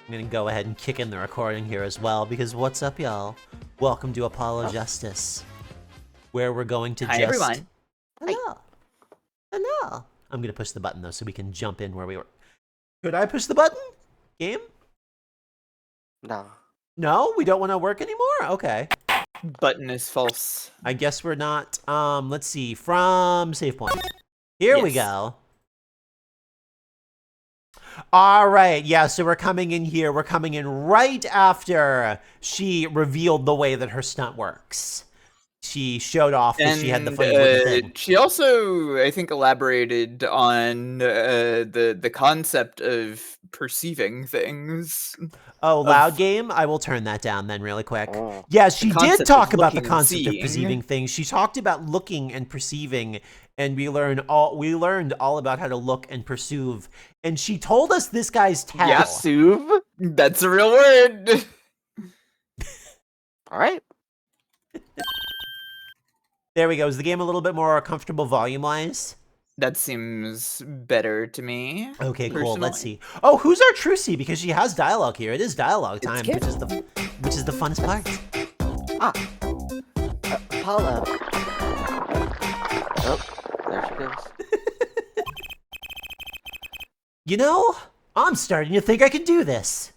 I'm gonna go ahead and kick in the recording here as well, because what's up, y'all? Welcome to Apollo Justice, where we're going to Hi, everyone. Hello. Hello. I'm gonna push the button, though, so we can jump in where we were. Could I push the button? Game? No. No? We don't want to work anymore? Okay. Button is false. I guess we're not. Let's see. From save point. Here we Yes. go. All right, yeah, so we're coming in here. We're coming in right after she revealed the way that her stunt works. She showed off that she had the funny wooden thing. She also, I think, elaborated on the concept of perceiving things. Oh, loud game? I will turn that down then really quick. Oh. Yeah, she did concept talk of about the looking and concept of seeing. perceiving things. She talked about looking and perceiving, and we learned all about how to look and perceive. And she told us this guy's towel. Yeah, Suv? That's a real word. All right. There we go. Is the game a little bit more comfortable volume-wise? That seems better to me. Okay, cool. personally. Let's see. Oh, who's our Trucy? Because she has dialogue here. It is dialogue time, Kit. which is the funnest part. Apollo. Oh, there she goes. You know, I'm starting to think I can do this.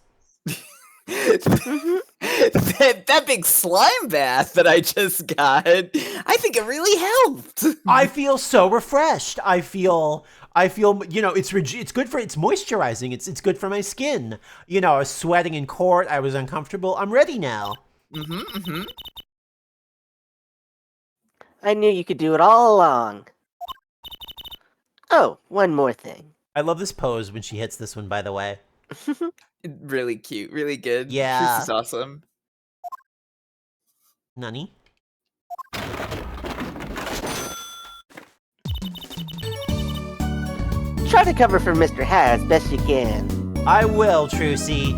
that big slime bath that I just got, I think it really helped. I feel so refreshed. I feel, you know, it's good for, it's moisturizing. It's good for my skin. You know, I was sweating in court. I was uncomfortable. I'm ready now. I knew you could do it all along. Oh, one more thing. I love this pose when she hits this one, by the way. Really cute, really good. Yeah. This is awesome. Nani? Try to cover for Mr. Hat as best you can. I will, Trucy.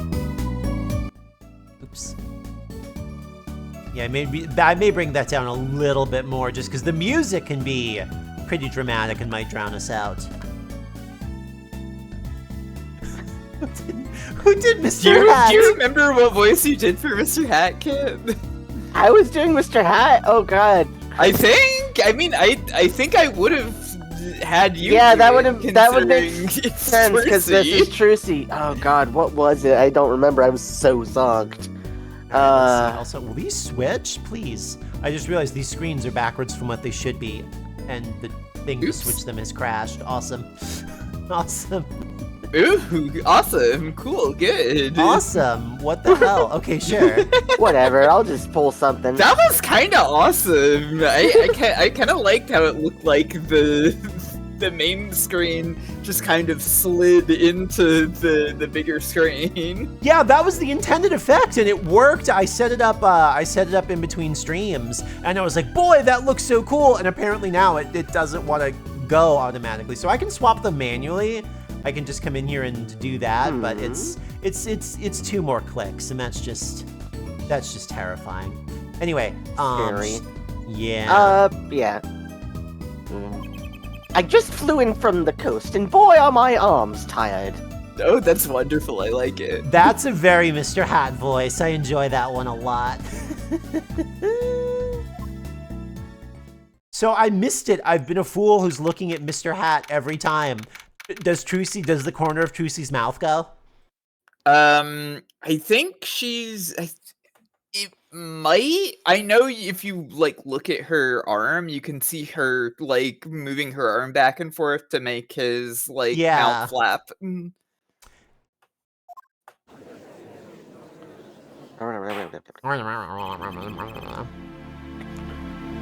Oops. Yeah, I may bring that down a little bit more, just because the music can be pretty dramatic and might drown us out. Who did Mr. Hat? Do you remember what voice you did for Mr. Hat, Kit? I was doing Mr. Hat? Oh, God. I think I would have had you. Yeah, do that it, would make considering it's sense, because this Trucy. is Trucy. Oh, God, what was it? I don't remember. I was so zonked. Let's see. Also, will these switch? Please. I just realized these screens are backwards from what they should be, and the thing to Oops. switch them has crashed. Awesome. Awesome. Ooh, awesome, cool, good. Awesome. What the hell? Okay, sure. Whatever, I'll just pull something. That was kind of awesome. I kind of liked how it looked like the main screen just kind of slid into the bigger screen. Yeah, that was the intended effect, and it worked. I set it up. In between streams, and I was like, "Boy, that looks so cool!" And apparently now it doesn't want to go automatically, so I can swap them manually. I can just come in here and do that, but it's 2 more clicks, and that's just terrifying. Anyway, Scary. yeah. Yeah. I just flew in from the coast, and boy, are my arms tired. Oh, that's wonderful. I like it. That's a very Mr. Hat voice. I enjoy that one a lot. So I missed it. I've been a fool who's looking at Mr. Hat every time. Does the corner of Trucy's mouth go? I think it might. I know if you look at her arm, you can see her moving her arm back and forth to make his Yeah. mouth flap.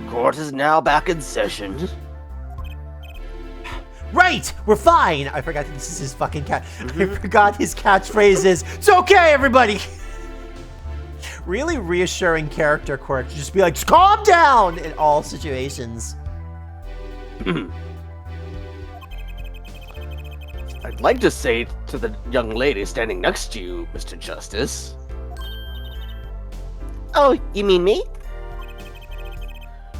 Court is now back in session. Right, we're fine. I forgot that this is his fucking cat. I forgot his catchphrase is, "It's okay, everybody." Really reassuring character quirk to just be like, "Just calm down" in all situations. I'd like to say to the young lady standing next to you, Mr. Justice. Oh, you mean me?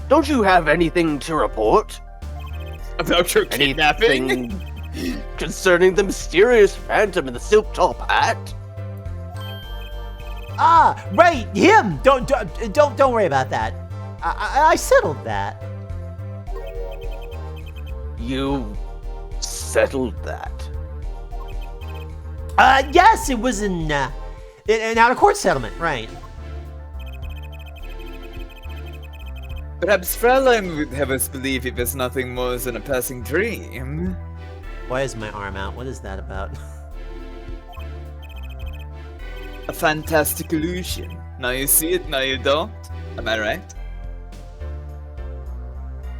Don't you have anything to report? About your kidnapping? Anything concerning the mysterious phantom in the silk top hat? Ah, right, him. Don't worry about that. I settled that. You settled that? Yes, it was an out-of-court settlement, right? Perhaps Fraulein would have us believe it was nothing more than a passing dream. Why is my arm out? What is that about? A fantastic illusion. Now you see it, now you don't. Am I right?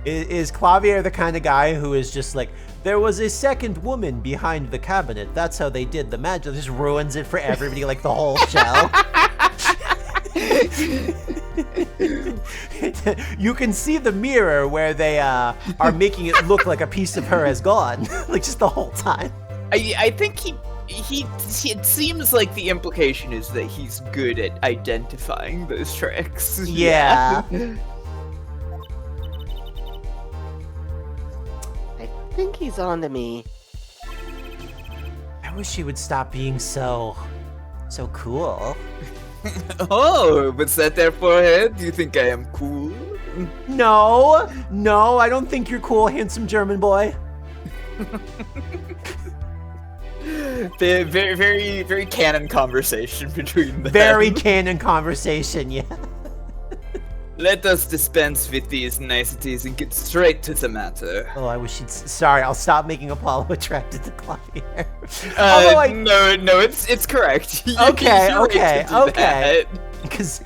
Is Clavier the kind of guy who is just like, there was a second woman behind the cabinet. That's how they did the magic. Just ruins it for everybody, like the whole show. You can see the mirror where they are making it look like a piece of her has gone, like just the whole time. I think he it seems like the implication is that he's good at identifying those tricks. Yeah. I think he's on to me. I wish he would stop being so cool. Oh, what's that there forehead? Do you think I am cool? No, I don't think you're cool, handsome German boy. The very canon conversation between them. Very canon conversation, yeah. Let us dispense with these niceties and get straight to the matter. Oh, I wish he'd. Sorry, I'll stop making Apollo attracted to Clavier. No, it's correct. Okay. That. Because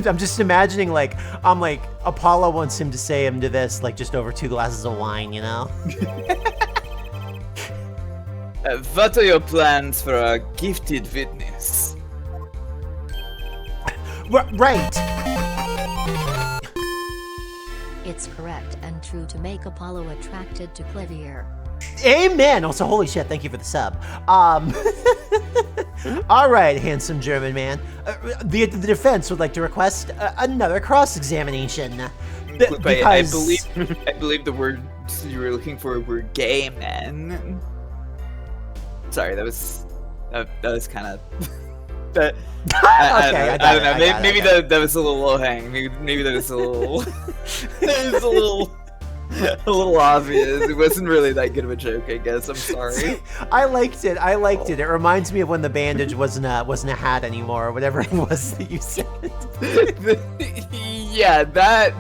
I'm just imagining, like, Apollo wants him to say him to this, like, just over 2 glasses of wine, you know? What are your plans for our gifted witness? Right. It's correct and true to make Apollo attracted to Clavier. Amen. Also, holy shit, thank you for the sub. All right, handsome German man. The defense would like to request another cross-examination. I believe the word you were looking for were gay men. Sorry, that was kind of. I don't know. Maybe that was a little low hang. Maybe that was a little. It was a little obvious. It wasn't really that good of a joke, I guess. I'm sorry. I liked it. It reminds me of when the bandage wasn't a hat anymore, or whatever it was that you said. Yeah, that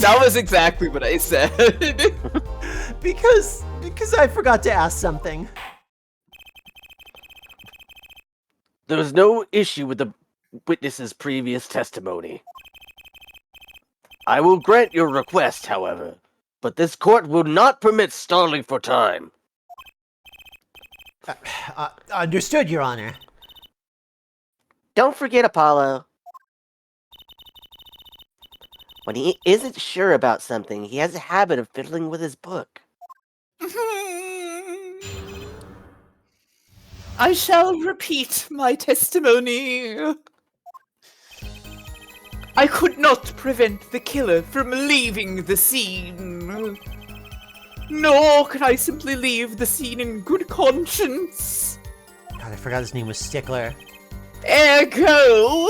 was exactly what I said. because I forgot to ask something. There was no issue with the witness's previous testimony. I will grant your request, however, but this court will not permit stalling for time. Understood, Your Honor. Don't forget, Apollo. When he isn't sure about something, he has a habit of fiddling with his book. I shall repeat my testimony. I could not prevent the killer from leaving the scene. Nor could I simply leave the scene in good conscience. God, I forgot his name was Stickler. Ergo,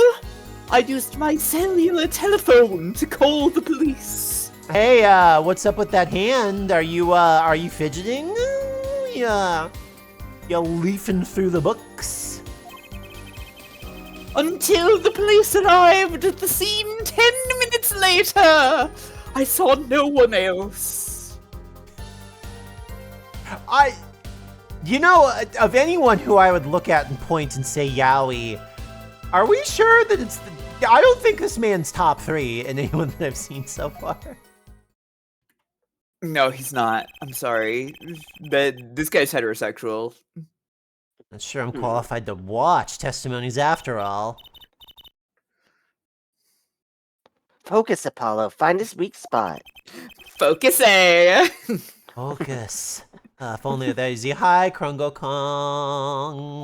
I used my cellular telephone to call the police. Hey, what's up with that hand? Are you fidgeting? Yeah. You're leafing through the books. Until the police arrived at the scene 10 minutes later, I saw no one else. Of anyone who I would look at and point and say Yowie, are we sure that it's I don't think this man's top 3 in anyone that I've seen so far. No, he's not. I'm sorry. This guy's heterosexual. Not sure I'm qualified to watch testimonies after all. Focus, Apollo. Find his weak spot. Focus, eh? Focus. If only there's the high Krungo Kong.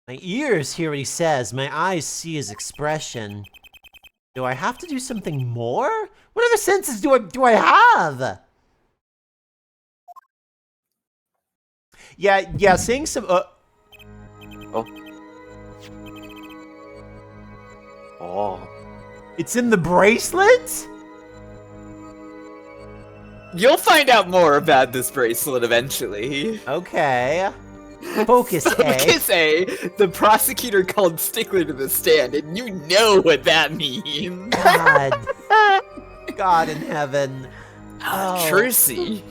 My ears hear what he says. My eyes see his expression. Do I have to do something more? What other senses do I have? Yeah, saying some Oh. It's in the bracelet? You'll find out more about this bracelet eventually. Okay. Focus A. Focus A, the prosecutor called Stickler to the stand, and you know what that means. God. God in heaven. Oh. Trucy,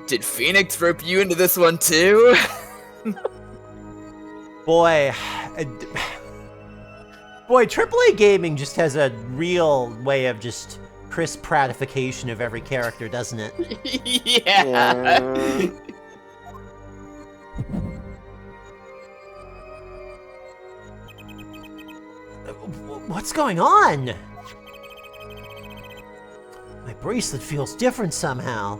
did Phoenix rope you into this one too? Boy. Boy, AAA Gaming just has a real way of just crisp pratification of every character, doesn't it? Yeah. What's going on? My bracelet feels different somehow.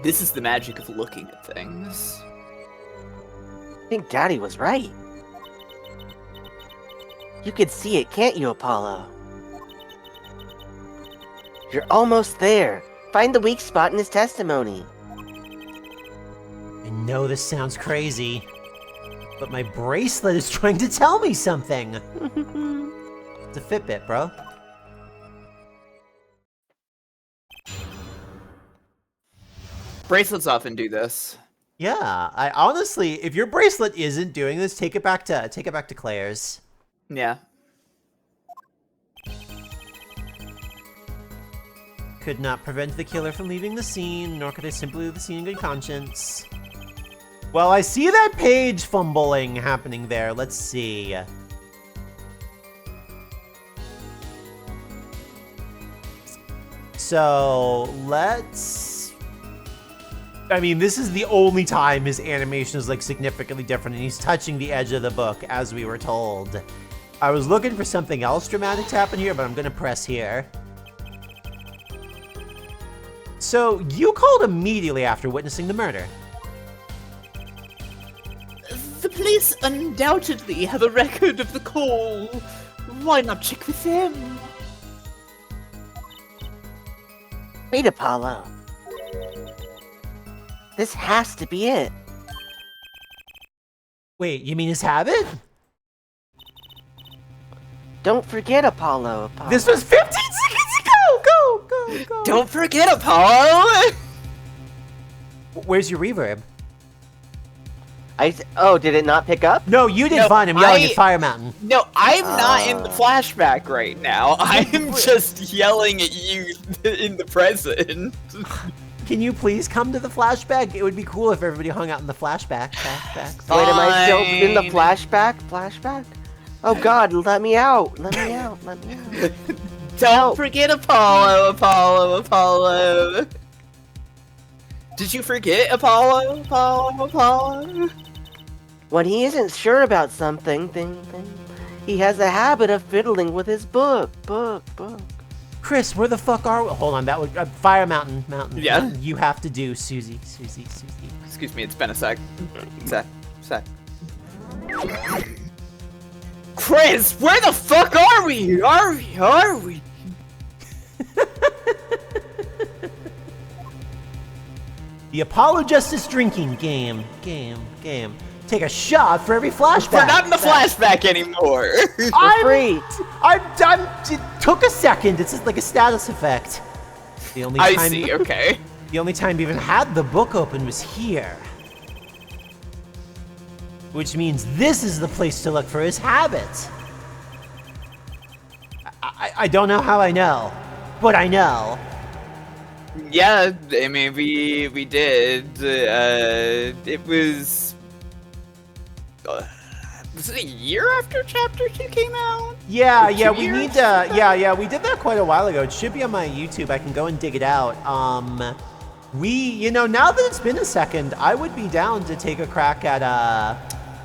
This is the magic of looking at things. I think Daddy was right. You can see it, can't you, Apollo? You're almost there. Find the weak spot in his testimony. I know this sounds crazy, but my bracelet is trying to tell me something. It's a Fitbit, bro. Bracelets often do this. Yeah, I honestly, if your bracelet isn't doing this, take it back to Claire's. Yeah. Could not prevent the killer from leaving the scene, nor could I simply leave the scene in good conscience. Well, I see that page fumbling happening there. Let's see. So, let's... I mean, this is the only time his animation is, like, significantly different, and he's touching the edge of the book, as we were told. I was looking for something else dramatic to happen here, but I'm gonna press here. So, you called immediately after witnessing the murder. The police undoubtedly have a record of the call. Why not check with them? Wait, Apollo. This has to be it. Wait, you mean his habit? Don't forget Apollo. This was 15 seconds ago! Go! Don't forget Apollo! Where's your reverb? Oh, did it not pick up? No, you did No, fine. I'm yelling at Firemtn. No, I'm not in the flashback right now. I'm just yelling at you in the present. Can you please come to the flashback? It would be cool if everybody hung out in the flashback. Wait, am I still in the Fine. flashback? Oh God, let me out! Let me out! Don't forget Apollo. Did you forget Apollo? When he isn't sure about something, he has a habit of fiddling with his book. Chris, where the fuck are we? Hold on, that would Firemtn. Yeah? What you have to do, Susie. Excuse me, it's been a sec. Sec. Chris, where the fuck are we? Are we? The Apollo Justice drinking game. Take a shot for every flashback. We're not in the flashback anymore. Great. It took a second. It's just like a status effect. The only time I see, okay. The only time we even had the book open was here. Which means this is the place to look for his habit. I don't know how I know, but I know. Yeah, I mean, we did. It was it a year after Chapter 2 came out? Yeah, Or 2 we years? need to. Yeah, we did that quite a while ago. It should be on my YouTube. I can go and dig it out. Now that it's been a second, I would be down to take a crack at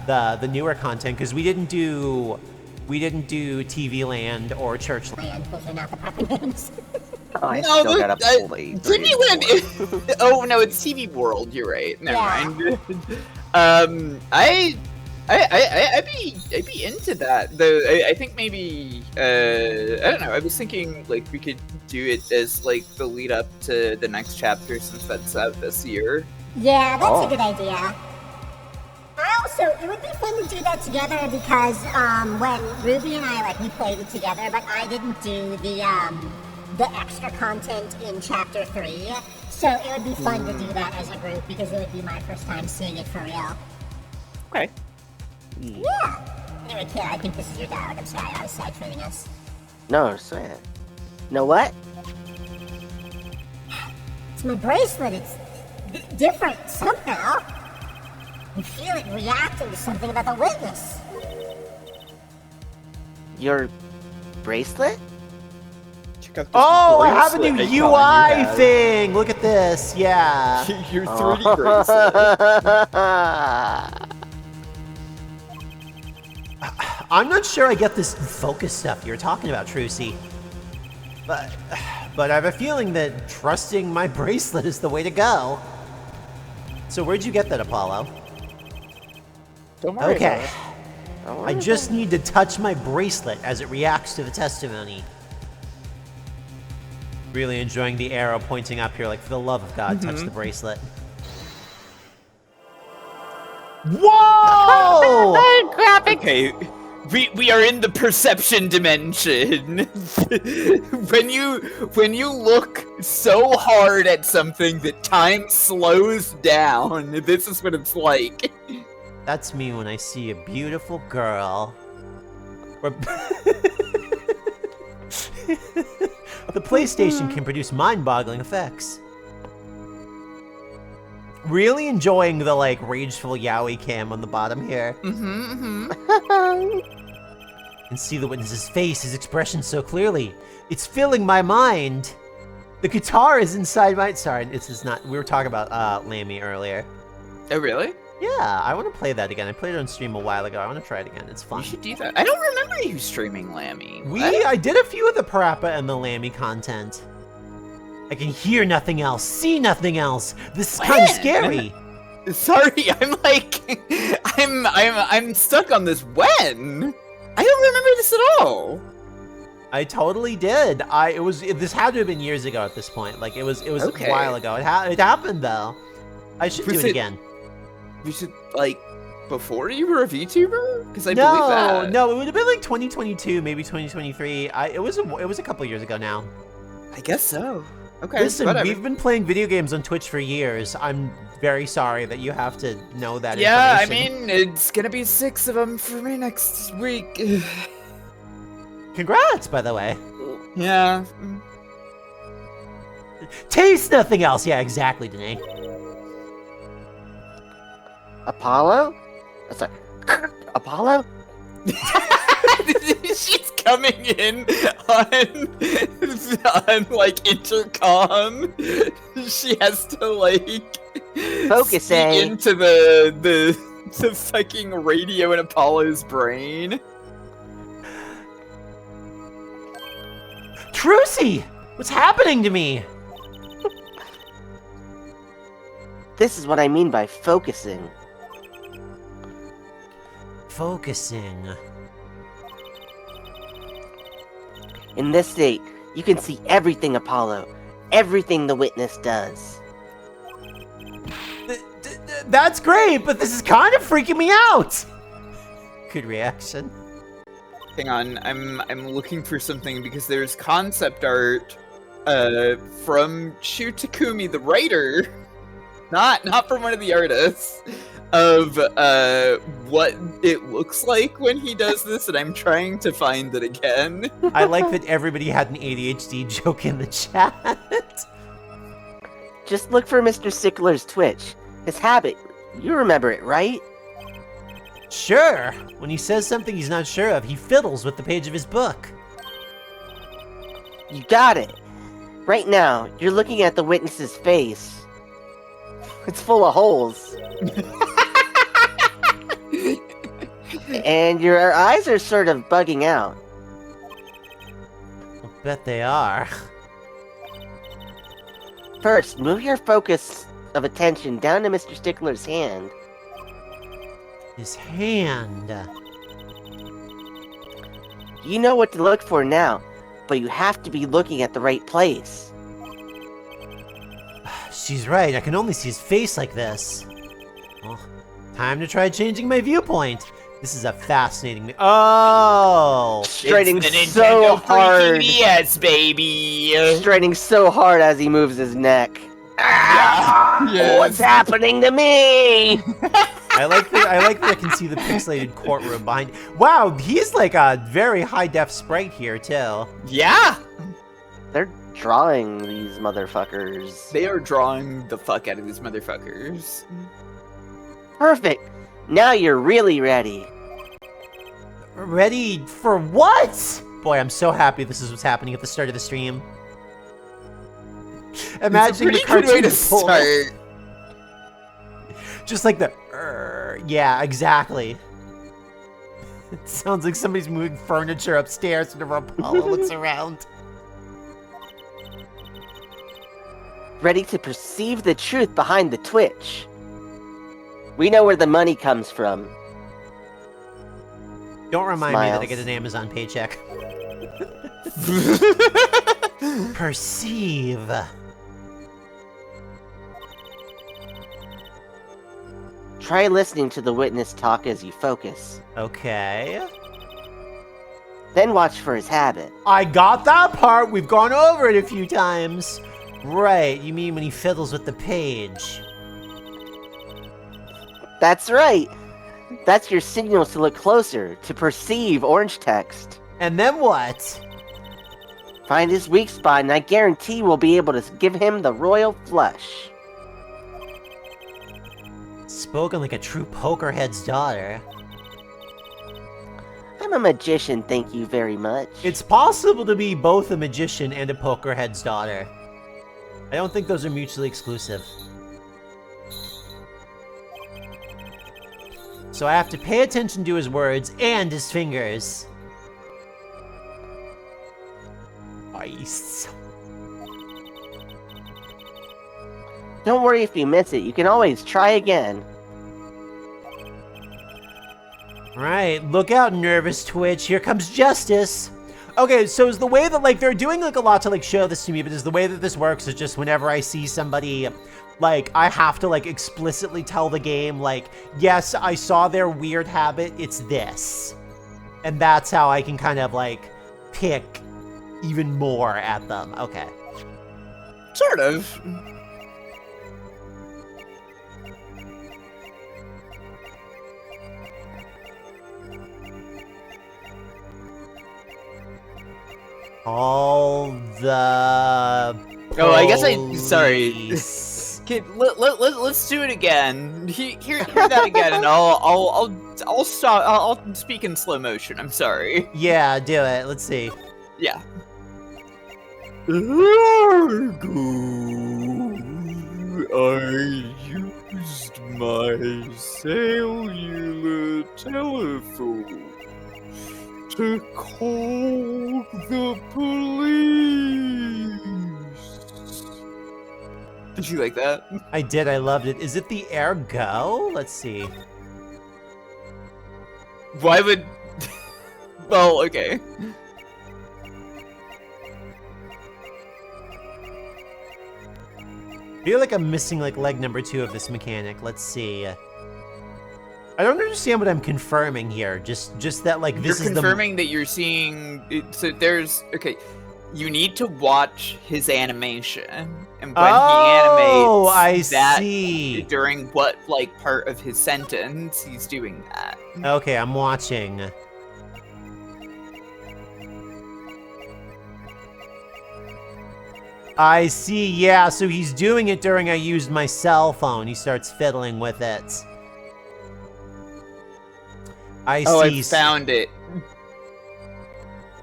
the newer content because we didn't do TV Land or Church Land. I still gotta play. TV Land. Oh no, it's TV World. You're right. Never mind. I'd be into that though. I think maybe I don't know. I was thinking like we could do it as like the lead up to the next chapter since that's out this year. Yeah, that's a good idea. I so it would be fun to do that together because when Ruby and I we played it together, but I didn't do the extra content in chapter 3. So it would be fun to do that as a group because it would be my first time seeing it for real. Okay. Yeah. Anyway, kid, I think this is your dad. I'm sorry, I was side-trading us. No, swear. Know what? It's my bracelet. It's different somehow. I feel it reacting to something about the witness. Your bracelet? Check out this Oh, I have a bracelet new icon you UI have. thing. Look at this. Yeah. Your 3D bracelet. I'm not sure I get this focus stuff you're talking about, Trucy. But I have a feeling that trusting my bracelet is the way to go. So where'd you get that, Apollo? Don't worry Okay. about it. I just need to touch my bracelet as it reacts to the testimony. Really enjoying the arrow pointing up here, like, for the love of God, touch the bracelet. Whoa! Okay, we are in the perception dimension. when you look so hard at something that time slows down, this is what it's like. That's me when I see a beautiful girl. The PlayStation can produce mind-boggling effects. Really enjoying the, rageful yaoi cam on the bottom here. And see the witness's face, his expression so clearly. It's filling my mind. The guitar is inside my... Sorry, this is not... We were talking about Lammy earlier. Oh, really? Yeah, I want to play that again. I played it on stream a while ago. I want to try it again. It's fun. You should do that. I don't remember you streaming Lammy. I did a few of the Parappa and the Lammy content. I can hear nothing else, see nothing else. This is kind of scary. Sorry, I'm stuck on this. When? I don't remember this at all. I totally did. This had to have been years ago at this point. Like it was Okay. a while ago. It happened though. I should do it again. We should before you were a VTuber? Because I believe that. No, it would have been like 2022, maybe 2023. It was a couple years ago now. I guess so. Okay, Listen, whatever. we've been playing video games on Twitch for years. I'm very sorry that you have to know that Yeah, I information. mean, it's gonna be 6 of them for me next week. Congrats, by the way. Yeah. Taste nothing else. Yeah, exactly, Danae. Apollo? Sorry. Apollo? She's coming in on intercom. She has to Focus, speak eh? into the fucking radio in Apollo's brain. Trucy! What's happening to me? This is what I mean by focusing. Focusing. In this state, you can see everything, Apollo. Everything the witness does. That's great, but this is kind of freaking me out. Good reaction. Hang on, I'm looking for something because there's concept art from Shu Takumi, the writer, not from one of the artists, of what it looks like when he does this, and I'm trying to find it again. I like that everybody had an ADHD joke in the chat. Just look for Mr. Sickler's Twitch. His habit. You remember it, right? Sure. When he says something he's not sure of, he fiddles with the page of his book. You got it. Right now, you're looking at the witness's face. It's full of holes. And your eyes are sort of bugging out. I'll bet they are. First, move your focus of attention down to Mr. Stickler's hand. His hand. You know what to look for now, but you have to be looking at the right place. She's right. I can only see his face like this. Time to try changing my viewpoint. This is a fascinating. Oh, Straining It's the so Nintendo hard. 3DS, baby. Straining so hard as he moves his neck. Yes. What's happening to me? I like that. I can see the pixelated courtroom behind. Wow, he's like a very high def sprite here too. Yeah. They're drawing these motherfuckers. They are drawing the fuck out of these motherfuckers. Perfect. Now you're really ready. Ready for what? Boy, I'm so happy this is what's happening at the start of the stream. Imagine the It's a pretty good way cartoon to pull. start. Just like the yeah, exactly. It sounds like somebody's moving furniture upstairs whenever Apollo looks around. Ready to perceive the truth behind the twitch. We know where the money comes from. Don't remind me that I Smiles. get an Amazon paycheck. Perceive. Try listening to the witness talk as you focus. Okay. Then watch for his habit. I got that part. We've gone over it a few times. Right, you mean when he fiddles with the page. That's right. That's your signal to look closer, to perceive orange text. And then what? Find his weak spot, and I guarantee we'll be able to give him the royal flush. Spoken like a true pokerhead's daughter. I'm a magician, thank you very much. It's possible to be both a magician and a pokerhead's daughter. I don't think those are mutually exclusive. So I have to pay attention to his words and his fingers. Ice. Don't worry if you miss it, you can always try again. Right, look out, nervous Twitch. Here comes justice. Okay, so is the way that, like, they're doing, like, a lot to, like, show this to me, but is the way that this works is just whenever I see somebody, like, I have to, like, explicitly tell the game, like, yes, I saw their weird habit, it's this. And that's how I can kind of, like, pick even more at them. Okay. Sort of. All the... Oh, I guess sorry. police. Okay, let's do it again. Hear that again, and I'll stop. I'll speak in slow motion. I'm sorry. Yeah, do it. Let's see. Yeah. I used my cellular telephone to call the police. Did you like that? I did, I loved it. Is it the ergo? Let's see. Why would... Well, okay. I feel like I'm missing, like, leg number 2 of this mechanic. Let's see. I don't understand what I'm confirming here. Just that, like, this You're is confirming that you're seeing... So there's... Okay. You need to watch his animation. And when Oh, he animates that see. during what, like, part of his sentence, he's doing that. Okay, I'm watching. I see, yeah, so he's doing it during I used my cell phone. He starts fiddling with it. I Oh, see. I found it.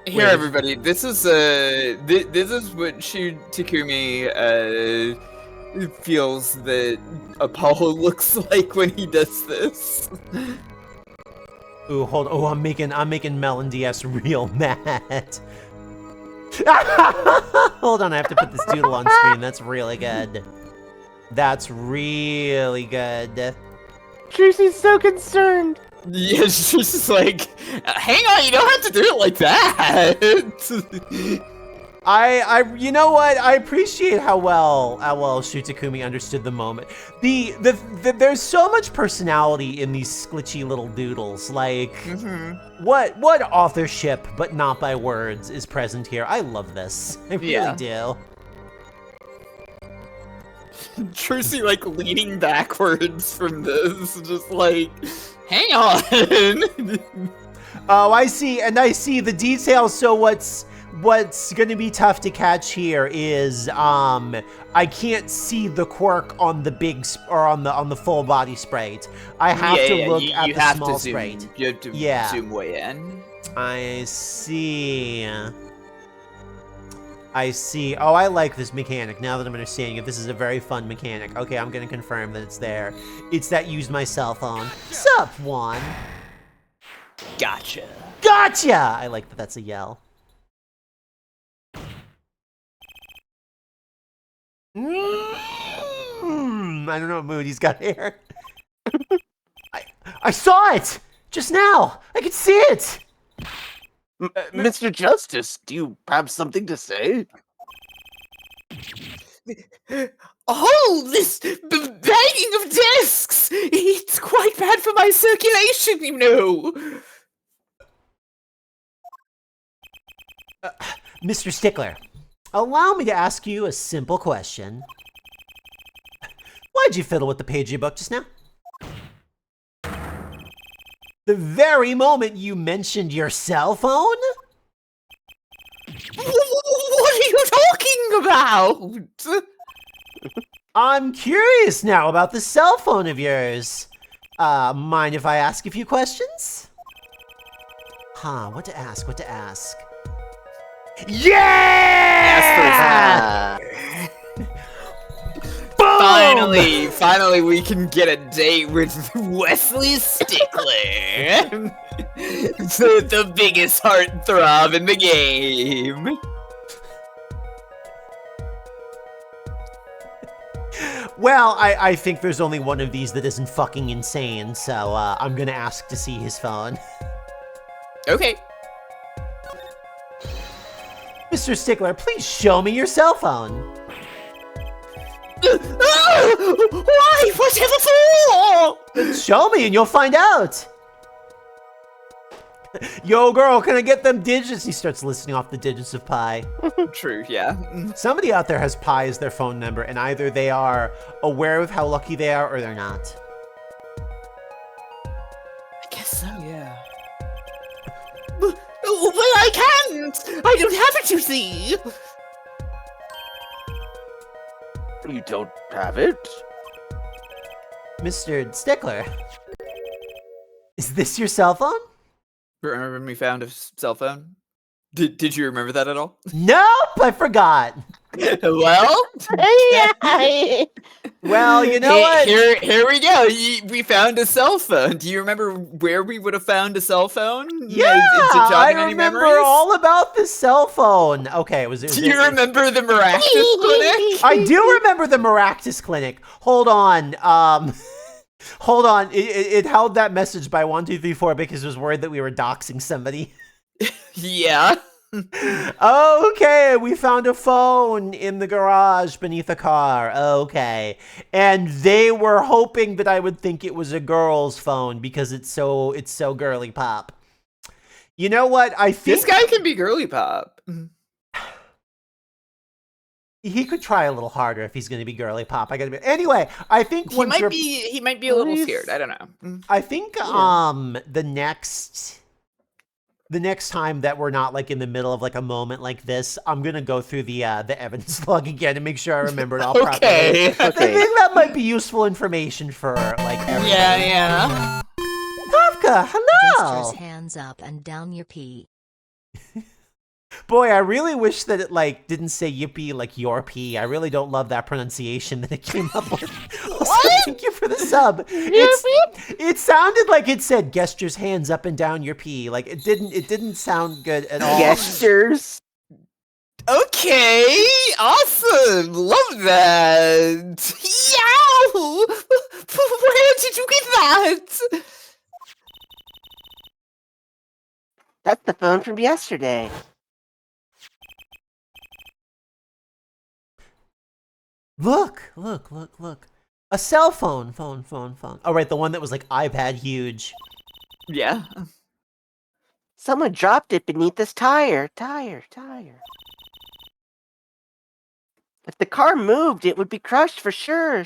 Here, Wait. everybody. This is this is what Takumi feels that Apollo looks like when he does this. Ooh, hold. Oh, I'm making Mel and DS real mad. Hold on, I have to put this doodle on screen. That's really good. That's really good. Tracy's so concerned. Yeah, she's just like, hang on, you don't have to do it like that. You know what? I appreciate how well Shutakumi understood the moment. There's so much personality in these sglitchy little doodles. Like, what authorship, but not by words, is present here? I love this. I really do. Trucy, like, leaning backwards from this, just like, hang on. Oh, I see, and I see the details. So what's gonna be tough to catch here is I can't see the quirk on the big or on the full body sprite. I have to look at the small sprite. You have to zoom way in. I see. I see. Oh, I like this mechanic. Now that I'm understanding it, this is a very fun mechanic. Okay, I'm gonna confirm that it's there. It's that use my cell phone. Sup, Juan? Gotcha. Gotcha! I like that that's a yell. I don't know what mood he's got here. I saw it! Just now! I could see it! Mr. Justice, do you have something to say? Oh, this banging of discs! It's quite bad for my circulation, you know! Mr. Stickler, allow me to ask you a simple question. Why'd you fiddle with the page of your book just now? The very moment you mentioned your cell phone? What are you talking about? I'm curious now about the cell phone of yours. Mind if I ask a few questions? What to ask? Yeah! Finally, we can get a date with Wesley Stickler. the biggest heartthrob in the game. Well, I think there's only one of these that isn't fucking insane, so I'm gonna ask to see his phone. Okay. Mr. Stickler, please show me your cell phone. Why? Whatever for? Show me and you'll find out. Yo, girl, can I get them digits? He starts listing off the digits of pi. True, yeah. Somebody out there has pi as their phone number, and either they are aware of how lucky they are or they're not. I guess so, yeah. But I can't! I don't have it, you see! You don't have it? Mr. Stickler, is this your cell phone? Remember when we found a cell phone? Did you remember that at all? Nope, I forgot. Well, well, you know what? Here we go. We found a cell phone. Do you remember where we would have found a cell phone? Yeah, I remember all about the cell phone. Okay, do you remember the Maractus Clinic? I do remember the Maractus Clinic. Hold on. Hold on. It held that message by 1, 2, 3, 4 because it was worried that we were doxing somebody. Yeah. Okay, we found a phone in the garage beneath a car. Okay. And they were hoping that I would think it was a girl's phone because it's so girly pop. You know what? I think this guy can be girly pop. He could try a little harder if he's going to be girly pop. Anyway, I think he might be a little scared. I don't know. I think the next time that we're not like in the middle of like a moment like this, I'm gonna go through the evidence log again and make sure I remember it all properly. Okay. I think that might be useful information for like everyone. Yeah. Kafka, hello. Gestures hands up and down your pee. Boy, I really wish that it like didn't say yippee like your pee. I really don't love that pronunciation that it came up with. Also, thank you for the sub. It sounded like it said gestures hands up and down your pee. Like it didn't sound good at all. Gestures. Okay, awesome, love that. Yow! Where did you get that? That's the phone from yesterday. Look. A cell phone. Phone. Oh, right, the one that was like iPad huge. Yeah. Someone dropped it beneath this tire. If the car moved, it would be crushed for sure.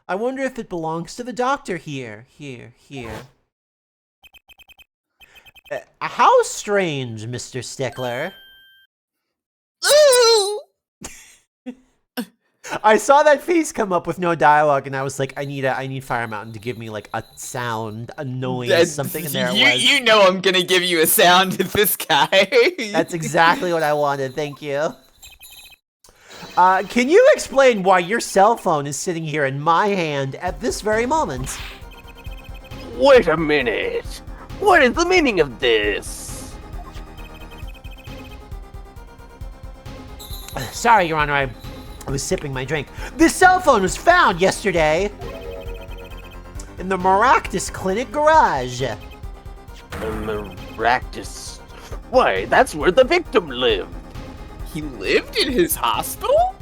I wonder if it belongs to the doctor here. How strange, Mr. Stickler. I saw that face come up with no dialogue, and I was like, I need Firemtn to give me like a sound, a noise, something. And there it was. You know I'm gonna give you a sound of this guy. That's exactly what I wanted. Thank you. Can you explain why your cell phone is sitting here in my hand at this very moment? Wait a minute. What is the meaning of this? Sorry, Your Honor, I was sipping my drink. This cell phone was found yesterday in the Maractus Clinic garage. Maractus. Why, that's where the victim lived. He lived in his hospital?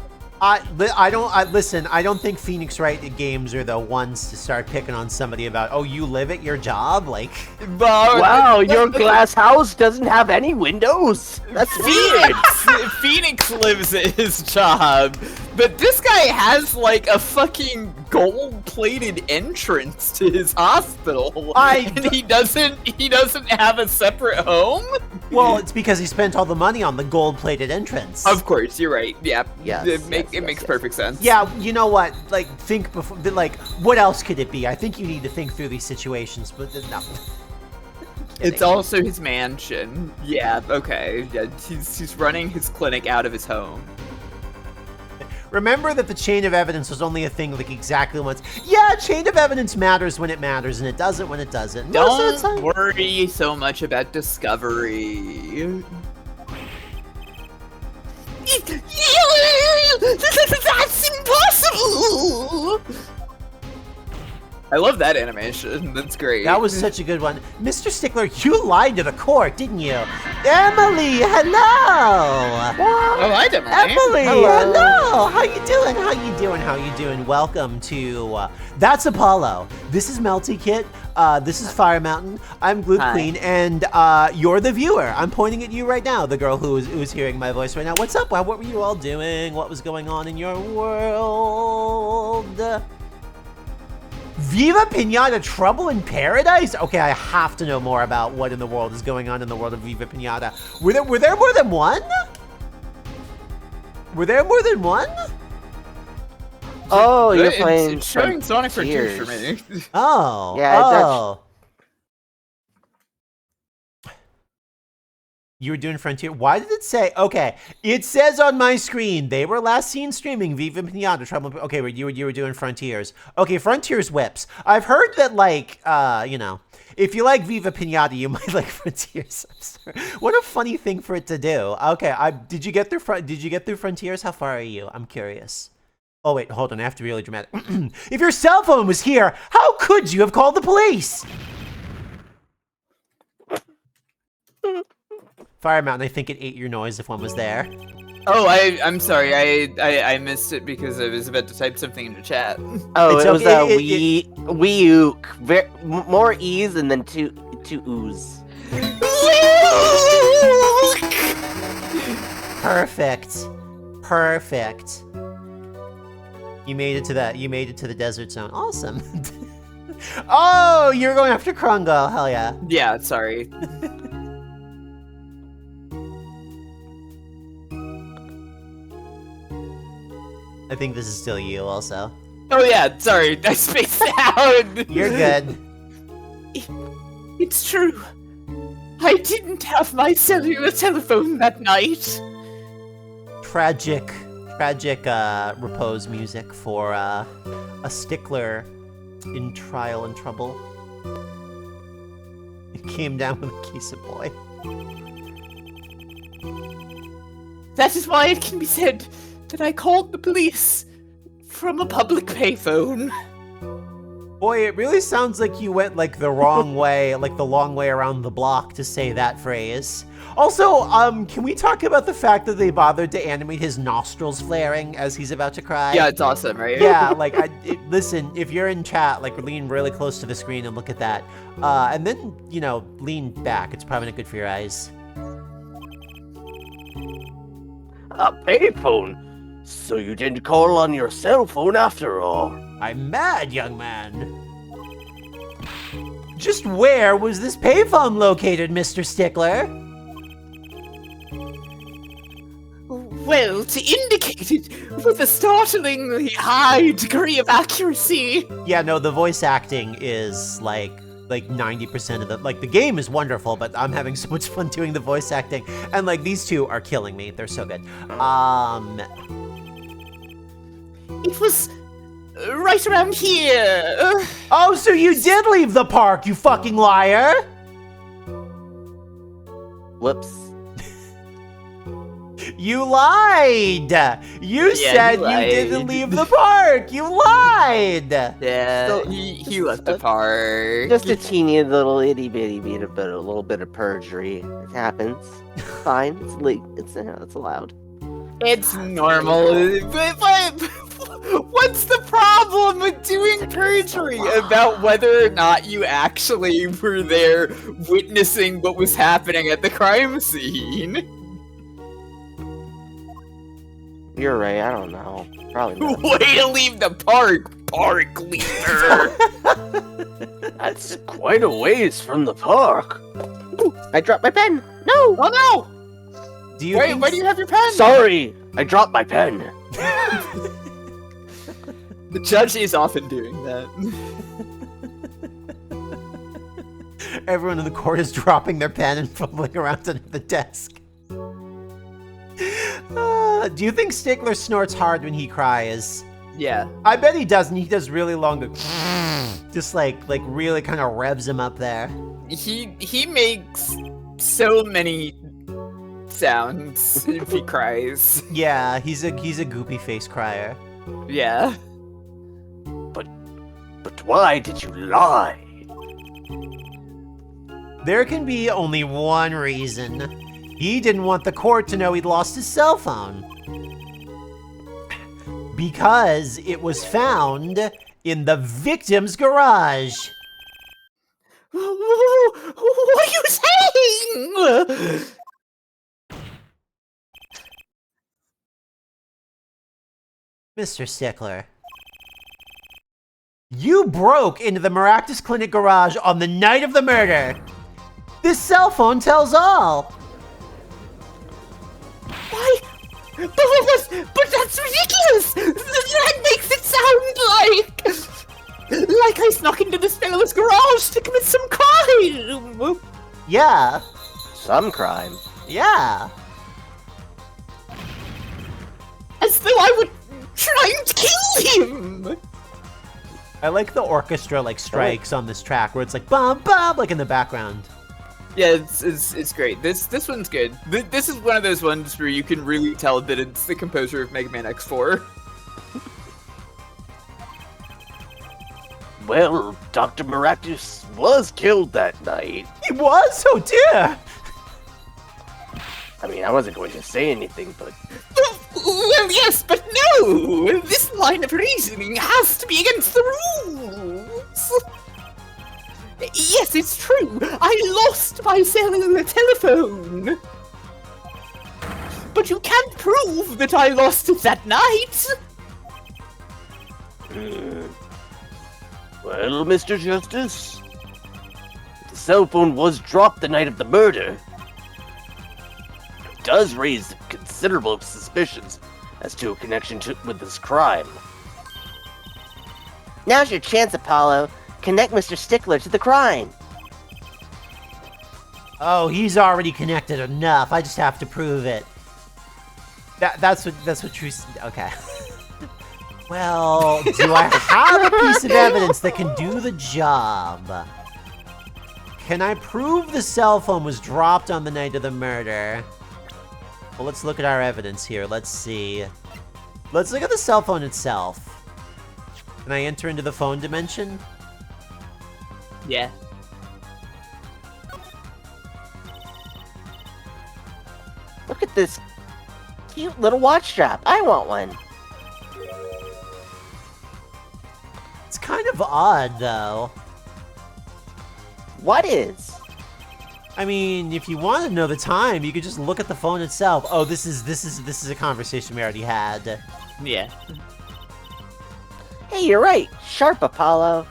Listen, I don't think Phoenix Wright Games are the ones to start picking on somebody about, oh, you live at your job? Like, wow, your glass house doesn't have any windows? That's weird. Phoenix lives at his job, but this guy has like a fucking gold-plated entrance to his hospital, and he doesn't have a separate home? Well, it's because he spent all the money on the gold-plated entrance. Of course, you're right. Yeah, It makes perfect sense. Yeah, you know what? Like, think before. Like, what else could it be? I think you need to think through these situations, but no. It's also his mansion. Yeah, okay. Yeah, he's running his clinic out of his home. Remember that the chain of evidence was only a thing like exactly once. Yeah, chain of evidence matters when it matters, and it doesn't when it doesn't. Don't worry so much about discovery. That's impossible! I love that animation. That's great. That was such a good one. Mr. Stickler, you lied to the court, didn't you? Emily, hello! Oh, hi, Emily. Emily, hello! How you doing? Welcome to, that's Apollo. This is Meltykitt. This is Firemtn. I'm Gloop Queen, and you're the viewer. I'm pointing at you right now, the girl who's hearing my voice right now. What's up? What were you all doing? What was going on in your world? Viva Pinata, Trouble in Paradise? Okay, I have to know more about what in the world is going on in the world of Viva Pinata. Were there more than one? Were there more than one? Oh, you're playing it's showing Sonic Frontiers for me. Oh. Yeah, oh. You were doing Frontier. Why did it say? Okay, it says on my screen they were last seen streaming Viva Pinata Trouble. Okay, you were doing Frontiers. Okay, Frontiers whips. I've heard that like you know, if you like Viva Pinata, you might like Frontiers. I'm sorry. What a funny thing for it to do. Okay, did you get through Frontiers? How far are you? I'm curious. Oh wait, hold on. I have to be really dramatic. If your cell phone was here, how could you have called the police? Firemtn, I think it ate your noise if one was there. Oh, I'm sorry. I missed it because I was about to type something into chat. Oh, It's it was okay, wee more E's and then two O's. Perfect. You made it to the desert zone. Awesome. Oh, you're going after Krungle. Hell yeah. Yeah, sorry. I think this is still you also. Oh yeah, sorry. I spaced out. You're good. It's true. I didn't have my cellular telephone that night. Tragic repose music for a stickler in trial and trouble. It came down with a case of boy. That is why it can be said that I called the police from a public payphone. Boy, it really sounds like you went like the wrong way, like the long way around the block to say that phrase. Also, can we talk about the fact that they bothered to animate his nostrils flaring as he's about to cry? Yeah, it's awesome, right? Yeah, like, listen, if you're in chat, like, lean really close to the screen and look at that. And then, you know, lean back. It's probably not good for your eyes. A payphone? So you didn't call on your cell phone after all? I'm mad, young man. Just where was this payphone located, Mr. Stickler? Well, to indicate it with a startlingly high degree of accuracy. Yeah, no, the voice acting is like 90% of the game is wonderful, but I'm having so much fun doing the voice acting, and like these two are killing me. They're so good. It was right around here. Oh, so you did leave the park, you fucking liar! Whoops. You lied! You said you didn't leave the park! You lied! Yeah, So- he left the park. Just a teeny little itty bitty bit of a little bit of perjury. It happens. Fine. It's allowed. It's normal. But what's the problem with doing perjury about whether or not you actually were there witnessing what was happening at the crime scene? You're right. I don't know. Probably not. Way to leave the park leader. That's quite a ways from the park. Ooh, I dropped my pen. No. Oh no! Do you Wait, think where do you have your pen? Sorry, I dropped my pen. The judge is often doing that. Everyone in the court is dropping their pen and fumbling around under the desk. Do you think Stickler snorts hard when he cries? Yeah. I bet he doesn't. He does really long, just like really kind of revs him up there. He makes so many sounds if he cries. Yeah, he's a goopy face crier. Yeah. But why did you lie? There can be only one reason. He didn't want the court to know he'd lost his cell phone. Because it was found in the victim's garage. What are you saying? Mr. Stickler, you broke into the Maractus Clinic garage on the night of the murder. This cell phone tells all. Why? But that's ridiculous! That makes it sound like I snuck into this fellow's garage to commit some crime! Yeah, Some crime. yeah. As though I were trying to kill him! I like the orchestra strikes on this track where it's like bum bum like in the background. Yeah, it's great. This one's good. This is one of those ones where you can really tell that it's the composer of Mega Man X4. Well, Dr. Maractus was killed that night. He was? Oh dear. I mean, I wasn't going to say anything, but Well, yes, but no! This line of reasoning has to be against the rules! Yes, it's true. I lost my cellular telephone. But you can't prove that I lost it that night. well, Mr. Justice, the cell phone was dropped the night of the murder. It does raise considerable suspicions as to a connection with this crime. Now's your chance, Apollo. Connect Mr. Stickler to the crime. Oh, he's already connected enough. I just have to prove it. That's what True. Okay. Well, do I have a piece of evidence that can do the job? Can I prove the cell phone was dropped on the night of the murder? Well, let's look at our evidence here. Let's see. Let's look at the cell phone itself. Can I enter into the phone dimension? Yeah. Look at this cute little watch strap. I want one. It's kind of odd, though. What is? I mean, if you want to know the time, you could just look at the phone itself. Oh, this is a conversation we already had. Yeah. Hey, you're right. Sharp, Apollo.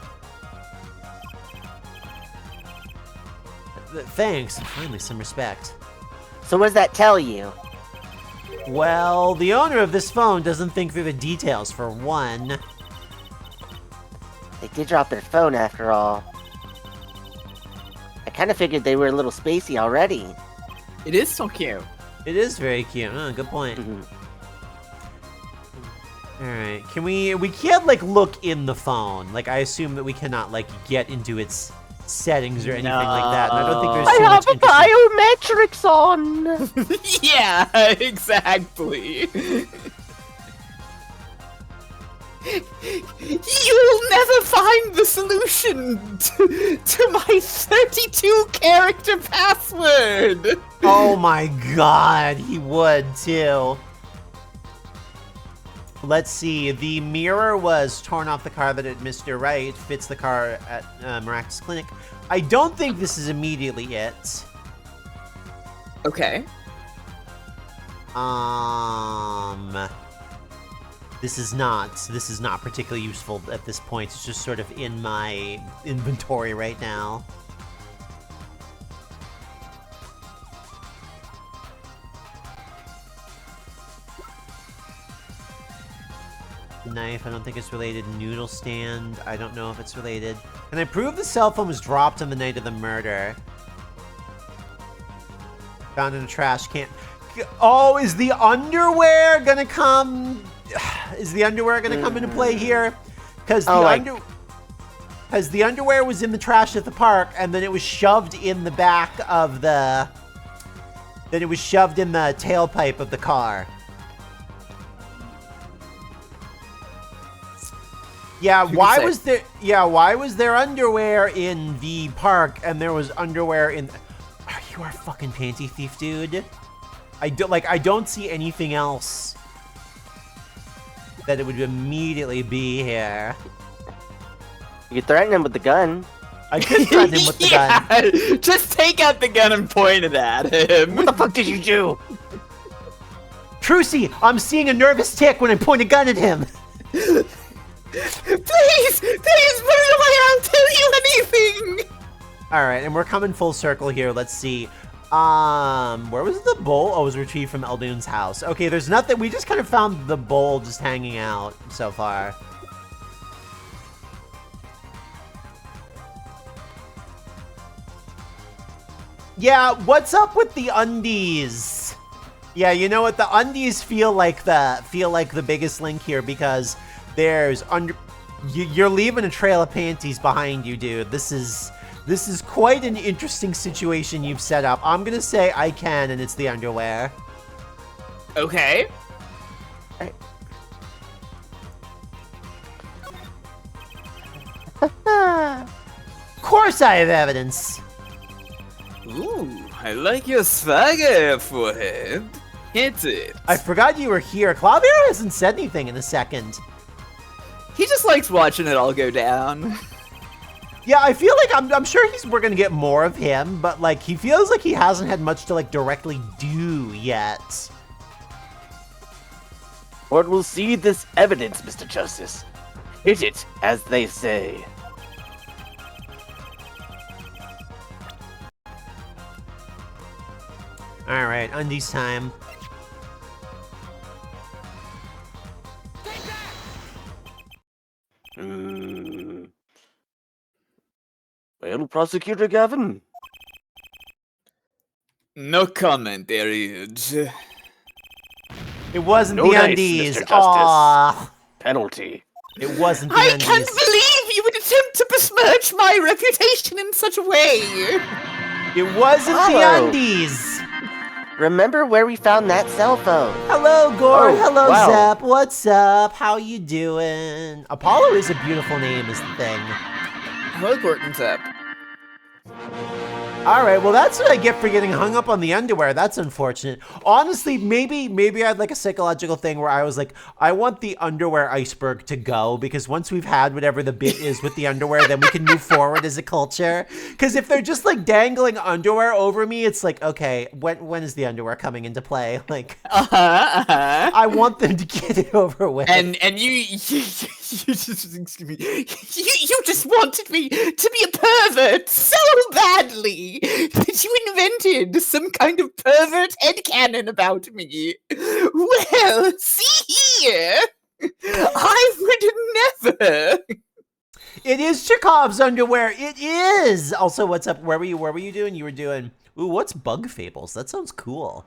Thanks. Finally, some respect. So what does that tell you? Well, the owner of this phone doesn't think through the details, for one. They did drop their phone after all. I kind of figured they were a little spacey already. It is so cute. It is very cute. Good point. Alright, can we can't, like, look in the phone. Like, I assume that we cannot, like, get into its settings or anything like that. And I don't think there's too much biometrics on! Yeah, exactly. You'll never find the solution to my 32-character password! Oh my god, he would, too. Let's see, the mirror was torn off the car that had Mr. Right, fits the car at Miraculous Clinic. I don't think this is immediately it. Okay. This is not particularly useful at this point. It's just sort of in my inventory right now. Knife, I don't think it's related. Noodle stand, I don't know if it's related. Can I prove the cell phone was dropped on the night of the murder? Found in a trash can. Oh, is the underwear gonna come? Is the underwear gonna come into play here? Because the underwear was in the trash at the park, and then it was shoved in the back of the. Then it was shoved in the tailpipe of the car. Yeah, why was there underwear in the park and there was underwear in? You are a fucking panty thief, dude. I don't see anything else that it would immediately be here. You could threaten him with the gun. I could threaten him with the gun. Just take out the gun and point it at him. What the fuck did you do? Trucy, I'm seeing a nervous tick when I point a gun at him. Please, put it away, I'll tell you anything! Alright, and we're coming full circle here. Let's see. Where was the bowl? Oh, it was retrieved from Eldoon's house. Okay, there's nothing. We just kind of found the bowl just hanging out so far. Yeah, what's up with the undies? Yeah, you know what? The undies feel like the biggest link here because there's you're leaving a trail of panties behind you, dude. This is quite an interesting situation you've set up. I'm gonna say I can, and it's the underwear. Okay. Of course I have evidence. Ooh, I like your swagger, forehead. Hit it. I forgot you were here. Claudio hasn't said anything in a second. He just likes watching it all go down. Yeah, I feel like I'm sure we're gonna get more of him, but like he feels like he hasn't had much to like directly do yet. Court will see this evidence, Mr. Justice. Hit it, as they say. All right, undies time. Well, Prosecutor Gavin? No comment, Ariage. It wasn't No the dice, undies. Mr. Justice. Aww. Penalty. It wasn't the I undies. can't believe you would attempt to besmirch my reputation in such a way. It wasn't the Hello. undies. Remember where we found that cell phone? Hello, Gore. Oh, Hello, wow. Zep. What's up? How you doing? Apollo is a beautiful name, is the thing. Hello, Gorton's up. All right, well, that's what I get for getting hung up on the underwear. That's unfortunate. Honestly, maybe I had like a psychological thing where I was like, I want the underwear iceberg to go, because once we've had whatever the bit is with the underwear, then we can move forward as a culture. Because if they're just like dangling underwear over me, it's like, okay, when is the underwear coming into play? Like, I want them to get it over with. And you just, excuse me, you just wanted me to be a pervert so badly that you invented some kind of pervert headcanon about me. Well, see here, I would never. It is Chekhov's underwear. It is. Also, what's up? Where were you doing? You were doing, ooh, what's Bug Fables? That sounds cool.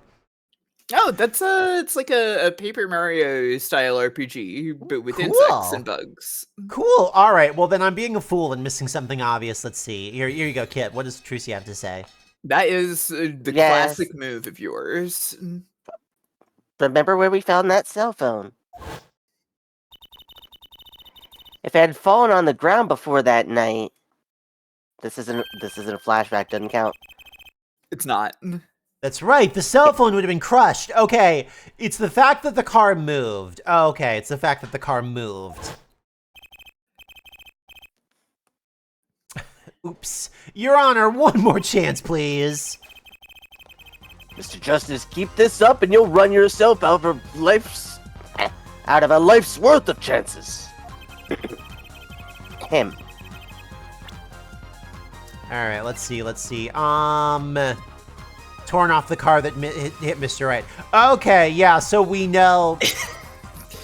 Oh, that's it's like a Paper Mario style RPG, but with Cool. insects and bugs. Cool. All right. Well, then I'm being a fool and missing something obvious. Let's see. Here you go, Kit. What does Trucy have to say? That is the Yes. classic move of yours. Remember where we found that cell phone? If it had fallen on the ground before that night, this isn't a flashback. Doesn't count. It's not. That's right. The cell phone would have been crushed. Okay. It's the fact that the car moved. Okay. It's the fact that the car moved. Oops. Your Honor, one more chance, please. Mr. Justice, keep this up and you'll run yourself out of a life's worth of chances. Him. All right. Let's see. Torn off the car that hit Mr. Right. Okay. Yeah. So we know.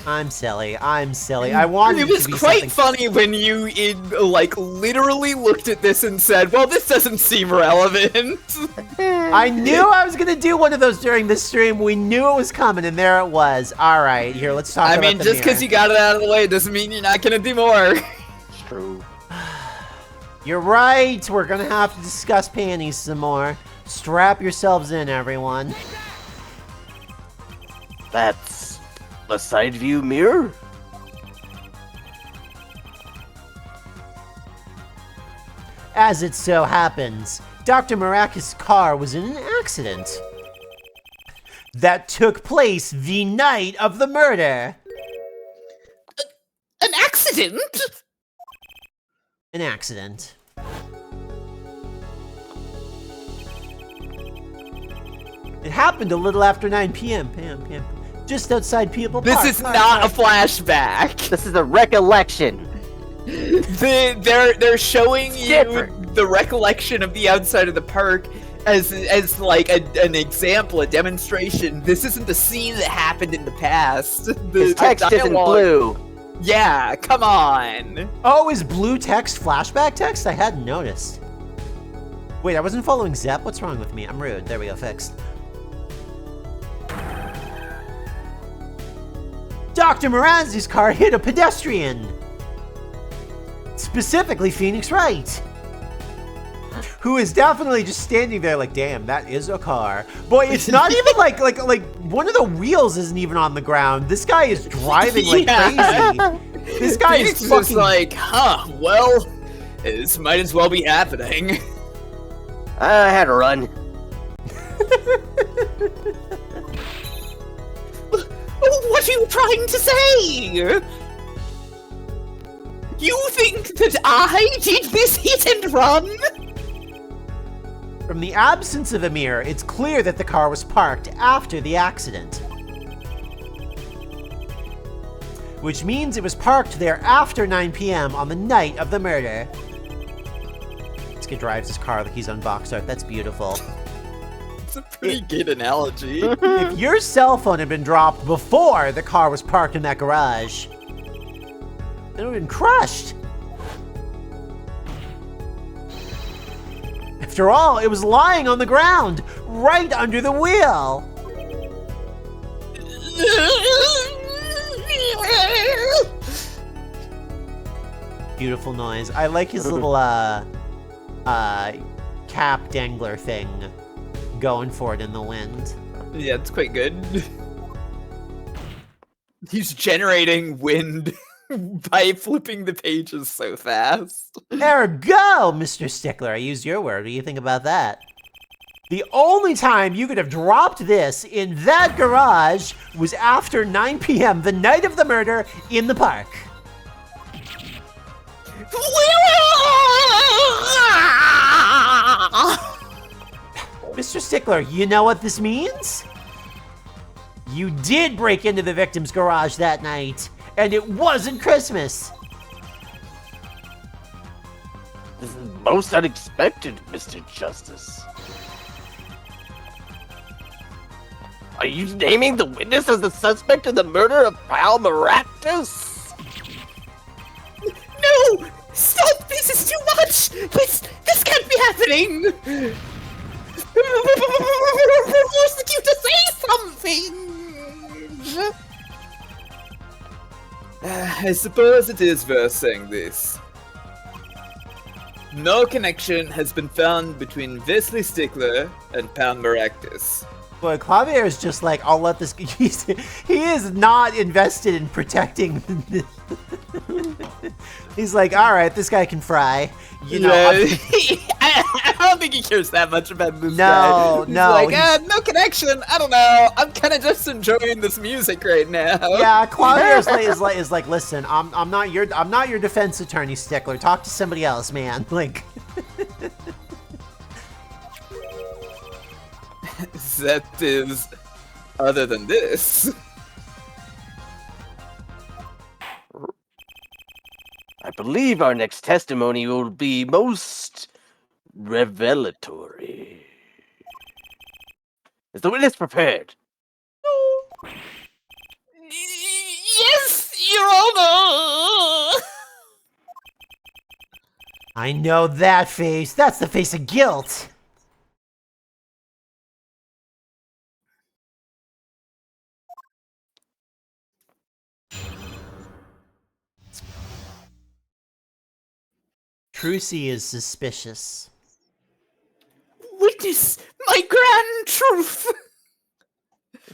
I'm silly. I wanted It was to be quite something. funny when you literally looked at this and said, "Well, this doesn't seem relevant." I knew I was gonna do one of those during this stream. We knew it was coming, and there it was. All right, here, let's talk I about mean, the just because mirror. you got it out of the way doesn't mean you're not gonna do more. It's true. You're right. We're gonna have to discuss panties some more. Strap yourselves in, everyone. That's a side view mirror? As it so happens, Dr. Maracas' car was in an accident that took place the night of the murder. An accident? An accident. It happened a little after 9 p.m. Just outside People This Park. is not a flashback. This is a recollection. They're showing you Different. the recollection of the outside of the park as like an example, a demonstration. This isn't the scene that happened in the past. His text isn't dialogue- blue. Yeah, come on. Oh, is blue text flashback text? I hadn't noticed. Wait, I wasn't following Zep? What's wrong with me? I'm rude. There we go, fixed. Dr. Moranzi's car hit a pedestrian. Specifically Phoenix Wright, who is definitely just standing there like, damn, that is a car. Boy, it's not even like one of the wheels isn't even on the ground. This guy is driving like Yeah. crazy. This guy Phoenix is is fucking like, well, this might as well be happening. I had to run. What are you trying to say? You think that I did this hit and run? From the absence of a mirror, it's clear that the car was parked after the accident. Which means it was parked there after 9 p.m. on the night of the murder. This kid drives his car like he's on box art. That's beautiful. It's a pretty good analogy. If your cell phone had been dropped before the car was parked in that garage, it would have been crushed. After all, it was lying on the ground, right under the wheel. Beautiful noise. I like his little cap dangler thing going for it in the wind. Yeah, it's quite good. He's generating wind by flipping the pages so fast. Ergo, Mr. Stickler, I used your word. What do you think about that? The only time you could have dropped this in that garage was after 9 p.m. the night of the murder in the park. Mr. Stickler, you know what this means? You did break into the victim's garage that night, and it wasn't Christmas. This is most unexpected, Mr. Justice. Are you naming the witness as the suspect in the murder of Pal Maractus? No! Stop! This is too much! This can't be happening! We're forcing you to say something! I suppose it is worth saying this. No connection has been found between Wesley Stickler and Pal Maractus. Boy, Clavier is just like, I'll let this... he is not invested in protecting... He's like, all right, this guy can fry. You know, I don't think he cares that much about this guy. He's no, like, no connection. I don't know. I'm kind of just enjoying this music right now. Yeah, Claudia is like, listen, I'm not your defense attorney, Stickler. Talk to somebody else, man. Like, that is, other than this. I believe our next testimony will be most revelatory. Is the witness prepared? Yes, Your Honor. I know that face. That's the face of guilt. Trucy is suspicious. Witness my grand truth.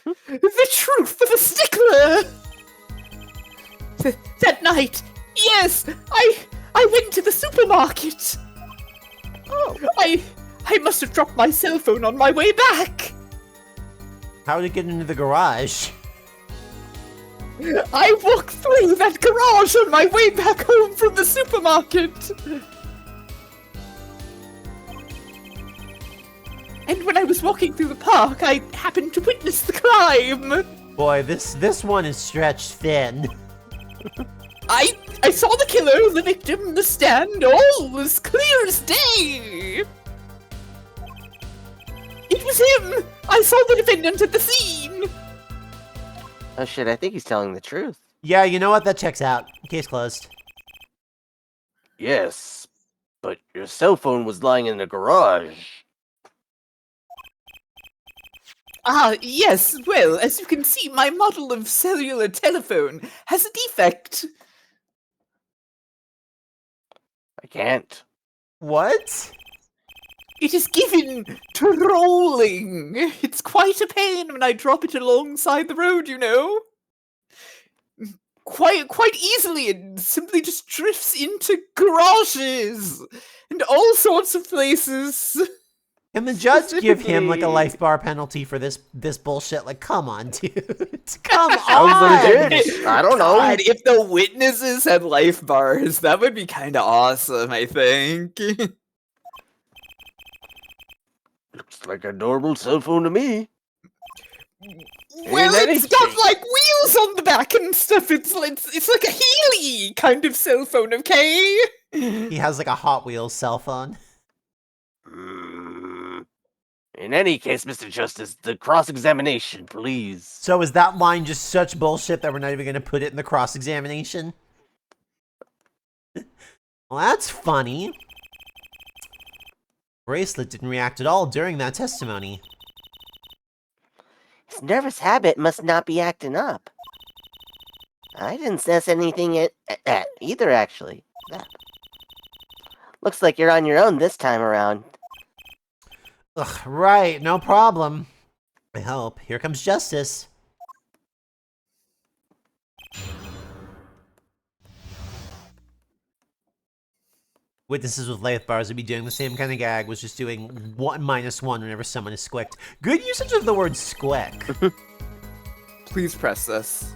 The truth of a stickler. That night, yes, I went to the supermarket. Oh, I must have dropped my cell phone on my way back. How did it get into the garage? I walked through that garage on my way back home from the supermarket. And when I was walking through the park, I happened to witness the crime. Boy, this one is stretched thin. I saw the killer, the victim, the stand, all as clear as day. It was him. I saw the defendant at the scene. Oh shit, I think he's telling the truth. Yeah, you know what? That checks out. Case closed. Yes, but your cell phone was lying in the garage. Ah, yes. Well, as you can see, my model of cellular telephone has a defect. I can't. What? It is given to rolling. It's quite a pain when I drop it alongside the road, you know. Quite easily, it simply just drifts into garages and all sorts of places. Can the judge give him like a life bar penalty for this bullshit? Like, come on, dude. Come on. I don't know. God, if the witnesses had life bars, that would be kind of awesome, I think. Looks like a normal cell phone to me. Well, it's got like wheels on the back and stuff. It's like a Healy kind of cell phone, okay? He has like a Hot Wheels cell phone. In any case, Mr. Justice, the cross-examination, please. So is that line just such bullshit that we're not even going to put it in the cross-examination? Well, that's funny. Bracelet didn't react at all during that testimony. His nervous habit must not be acting up. I didn't sense anything either, actually. Looks like you're on your own this time around. Ugh, right, no problem. I hope. Here comes justice. Witnesses with life bars would be doing the same kind of gag, was just doing 1 minus 1 whenever someone is squicked. Good usage of the word squick. Please press this.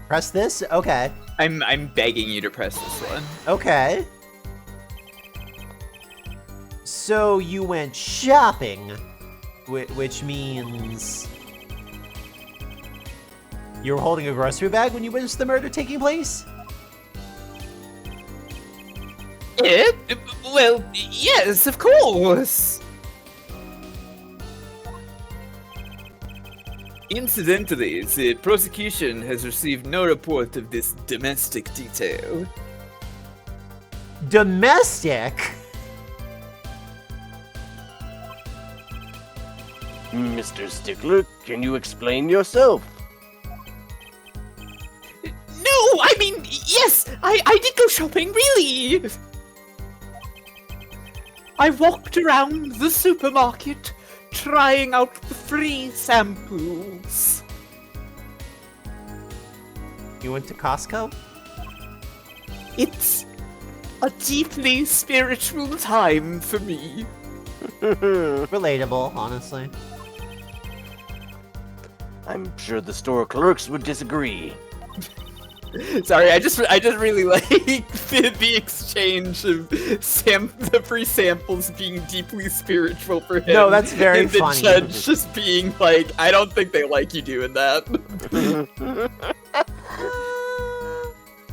Press this? Okay. I'm begging you to press this one. Okay. So you went shopping, which means you were holding a grocery bag when you witnessed the murder taking place? Well, yes, of course. Incidentally, the prosecution has received no report of this domestic detail. Domestic? Mr. Stickler, can you explain yourself? No, I mean, yes, I did go shopping, really. I walked around the supermarket trying out the free samples. You went to Costco? It's a deeply spiritual time for me. Relatable, honestly. I'm sure the store clerks would disagree. Sorry, I just really like the exchange of the free samples being deeply spiritual for him. No, that's very and the funny. judge just being like, I don't think they like you doing that.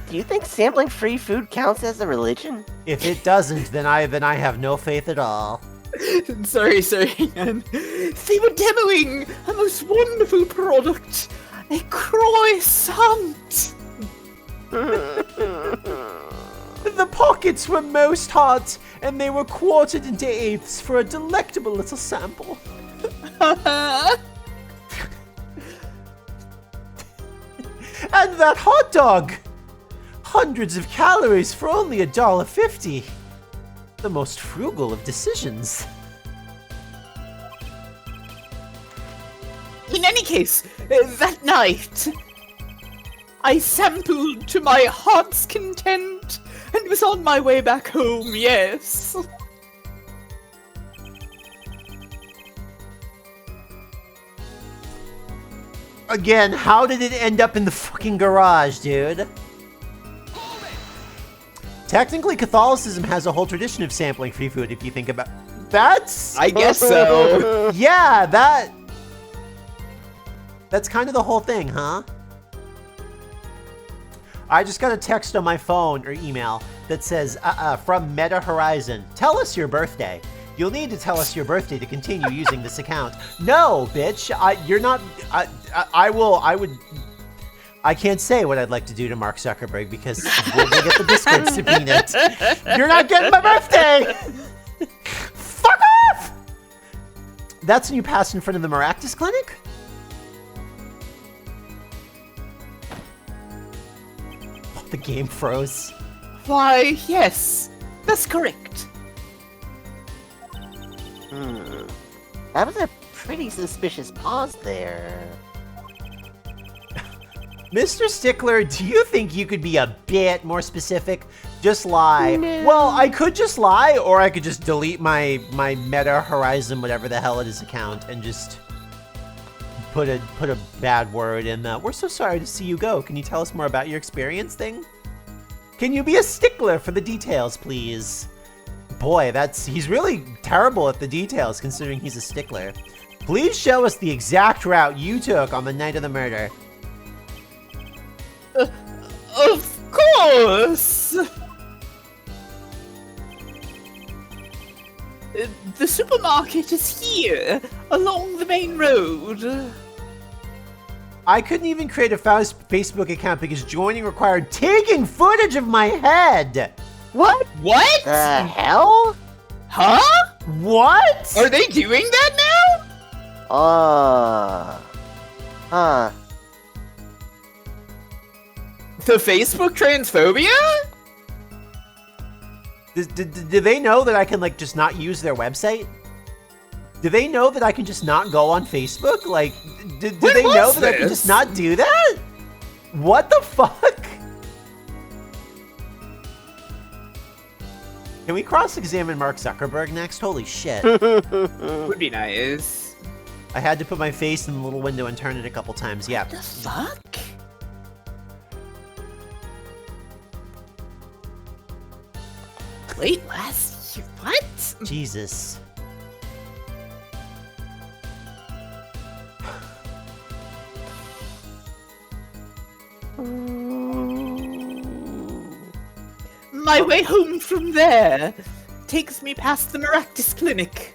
Do you think sampling free food counts as a religion? If it doesn't, then I have no faith at all. sorry, man. They were demoing a most wonderful product, a croissant. The pockets were most hot, and they were quartered into eighths for a delectable little sample. And that hot dog! Hundreds of calories for only $1.50. The most frugal of decisions. In any case, that night, I sampled to my heart's content and was on my way back home, yes. Again, how did it end up in the fucking garage, dude? Technically, Catholicism has a whole tradition of sampling free food, if you think about... That's... I guess so. Yeah, that's kind of the whole thing, huh? I just got a text on my phone or email that says, from Meta Horizon, tell us your birthday. You'll need to tell us your birthday to continue using this account. No, bitch, you're not, I can't say what I'd like to do to Mark Zuckerberg because we'll get the Discord subpoenaed. You're not getting my birthday! Fuck off! That's when you pass in front of the Maractus Clinic? Oh, the game froze. Why, yes, that's correct. That was a pretty suspicious pause there. Mr. Stickler, do you think you could be a bit more specific? Just lie. No. Well, I could just lie, or I could just delete my Meta Horizon, whatever the hell it is, account, and just put a bad word in the "we're so sorry to see you go. Can you tell us more about your experience" thing? Can you be a stickler for the details, please? Boy, he's really terrible at the details, considering he's a stickler. Please show us the exact route you took on the night of the murder. Of course! The supermarket is here, along the main road. I couldn't even create a Facebook account because joining required taking footage of my head. What? What? The hell? Huh? What? Are they doing that now? Huh. The Facebook transphobia? Do they know that I can, like, just not use their website? Do they know that I can just not go on Facebook? Like, do they know that I can just not do that? What the fuck? Can we cross-examine Mark Zuckerberg next? Holy shit. Would be nice. I had to put my face in the little window and turn it a couple times. Yeah. What the fuck? Late last year? What? Jesus. My way home from there takes me past the Maractus Clinic.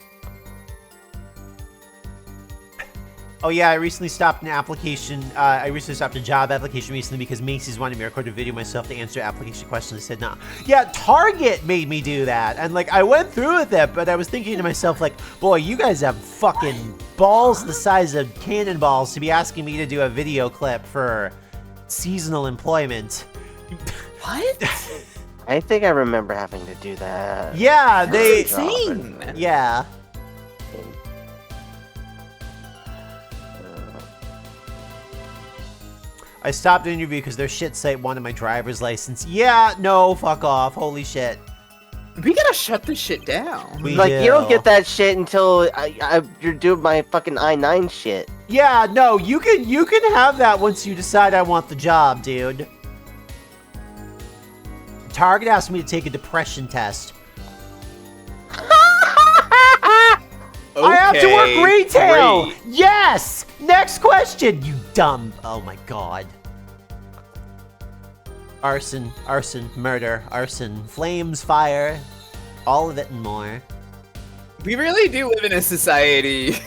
Oh yeah, I recently stopped an application. I recently stopped a job application recently because Macy's wanted me to record a video myself to answer application questions. I said no. Yeah, Target made me do that, and like I went through with it, but I was thinking to myself like, boy, you guys have fucking balls the size of cannonballs to be asking me to do a video clip for seasonal employment. What? I think I remember having to do that. Yeah, they. Insane. Yeah. I stopped an interview because their shit site wanted my driver's license. Yeah, no, fuck off. Holy shit. We gotta shut this shit down. We Like, do. you don't get that shit until you're doing my fucking I-9 shit. Yeah, no, you can have that once you decide I want the job, dude. Target asked me to take a depression test. I have to work retail! Great. Yes! Next question, you dumb... Oh my god. Arson, murder, arson, flames, fire, all of it and more. We really do live in a society.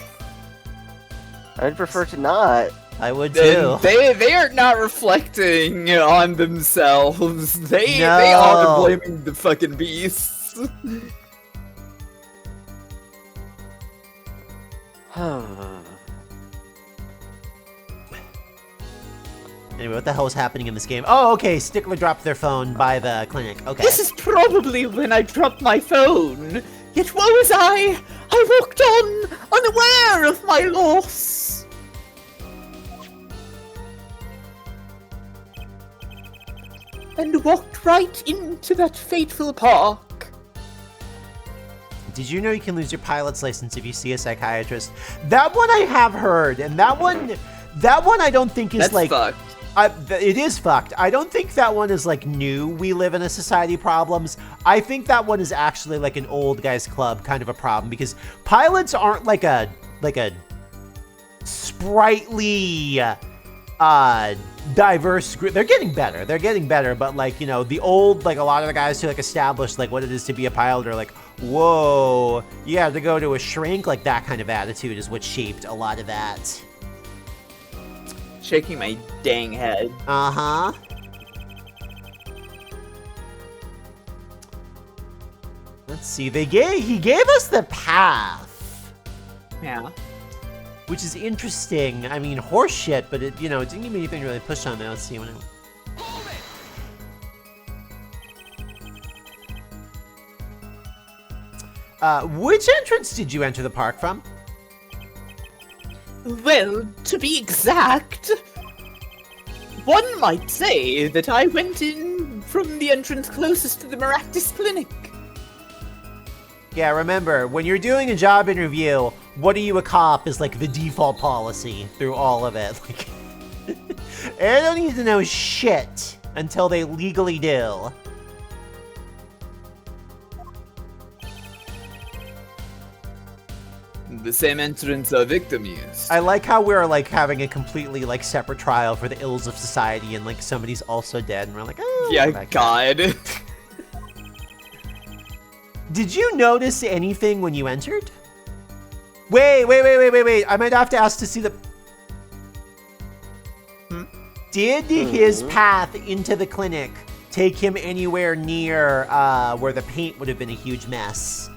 I'd prefer to not. I would too. And they are not reflecting on themselves. They No. are blaming the fucking beasts. Anyway, what the hell is happening in this game? Oh, okay, Stickler dropped their phone by the clinic. Okay. This is probably when I dropped my phone. Yet woe was I walked on, unaware of my loss. And walked right into that fateful park. Did you know you can lose your pilot's license if you see a psychiatrist? That one I have heard, and that one I don't think is That's like... fucked. It is fucked. I don't think that one is like new. We live in a society problems. I think that one is actually like an old guys club kind of a problem because pilots aren't like a sprightly diverse group. They're getting better, but like, you know, the old, like a lot of the guys who like established like what it is to be a pilot are like, whoa, you have to go to a shrink. Like that kind of attitude is what shaped a lot of that. Shaking my dang head. Uh-huh. Let's see, he gave us the path, Yeah. which is interesting. I mean, horse shit, but it, you know, it didn't give me anything to really push on there. Let's see when which entrance did you enter the park from? Well, to be exact, one might say that I went in from the entrance closest to the Maractus Clinic. Yeah, remember, when you're doing a job interview, what are you a cop is like the default policy through all of it. Like, I don't need to know shit until they legally do. The same entrance our victim used. I like how we're like having a completely like separate trial for the ills of society and like somebody's also dead and we're like, oh, Yeah, that guy. God. Did you notice anything when you entered? Wait. I might have to ask to see the... Did his path into the clinic take him anywhere near where the paint would have been a huge mess?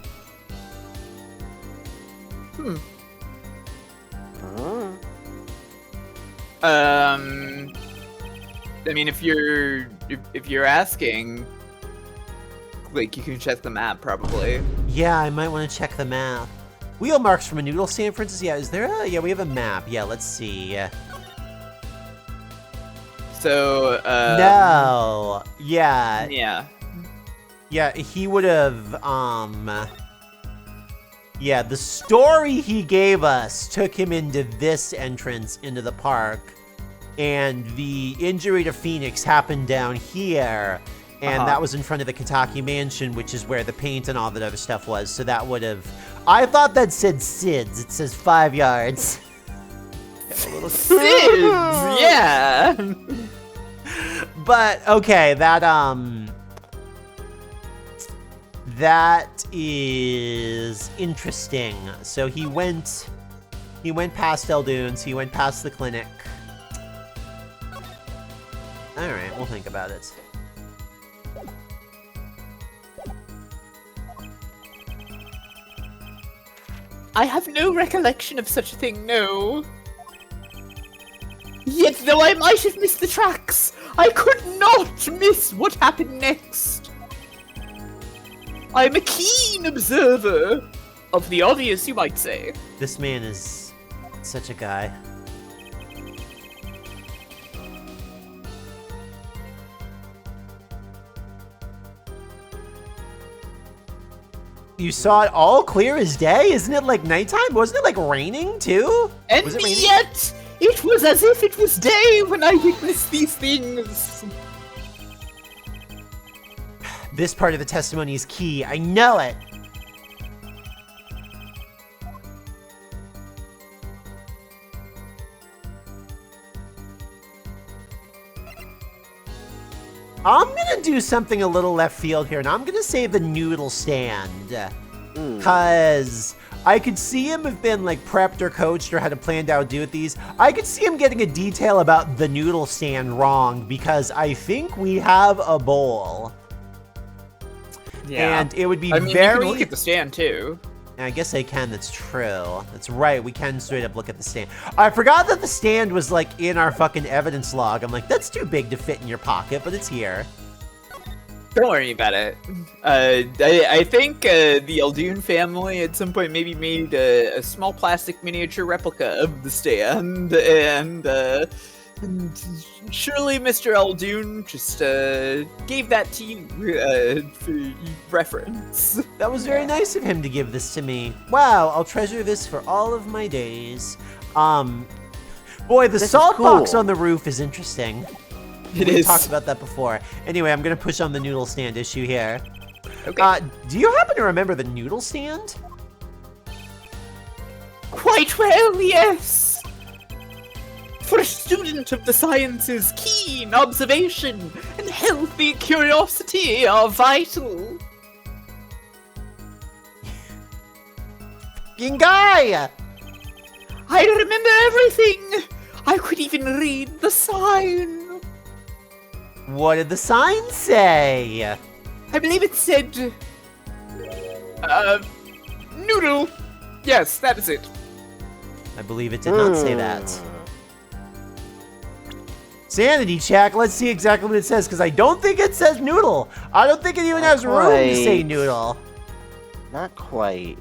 I mean, if you're asking, like, you can check the map probably. Yeah, I might want to check the map. Wheel marks from a noodle stand, for instance. Yeah, is there a... Yeah, we have a map. Yeah, let's see. So, No. Yeah. Yeah. Yeah, he would have, yeah, the story he gave us took him into this entrance into the park, and the injury to Phoenix happened down here, and that was in front of the Kentucky Mansion, which is where the paint and all that other stuff was, so that would have... I thought that said SIDS. It says 5 yards. SIDS, yeah! But, okay, that is interesting. So he went past Eldunes, he went past the clinic. Alright, we'll think about it. I have no recollection of such a thing, no. Yet though I might have missed the tracks, I could not miss what happened next. I'm a keen observer of the obvious, you might say. This man is such a guy. You saw it all clear as day? Isn't it like nighttime? Wasn't it like raining too? And Was it raining? yet, it was as if it was day when I witnessed these things. This part of the testimony is key. I know it. I'm gonna do something a little left field here, and I'm gonna say the noodle stand. Cause I could see him have been like prepped or coached or had a planned out do with these. I could see him getting a detail about the noodle stand wrong, because I think we have a bowl. Yeah. And it would be I mean, very... you can look at the stand too. I guess I can, that's true. That's right, we can straight up look at the stand. I forgot that the stand was like in our fucking evidence log. I'm like, that's too big to fit in your pocket, but it's here. Don't worry about it. I think the Eldune family at some point maybe made a small plastic miniature replica of the stand, and surely Mr. Eldune just gave that to you for reference. That was very nice of him to give this to me. Wow, I'll treasure this for all of my days. Boy, the This is salt box cool. on the roof is interesting. It We is. talked about that before. Anyway, I'm gonna push on the noodle stand issue here. Okay. Do you happen to remember the noodle stand? Quite well, yes. For a student of the sciences, keen observation and healthy curiosity are vital. Fucking guy! I remember everything. I could even read the sign. What did the sign say? I believe it said, noodle. Yes, that is it. I believe it did not say that. Sanity check. Let's see exactly what it says, because I don't think it says noodle. I don't think it even has room to say quite. noodle. Not quite.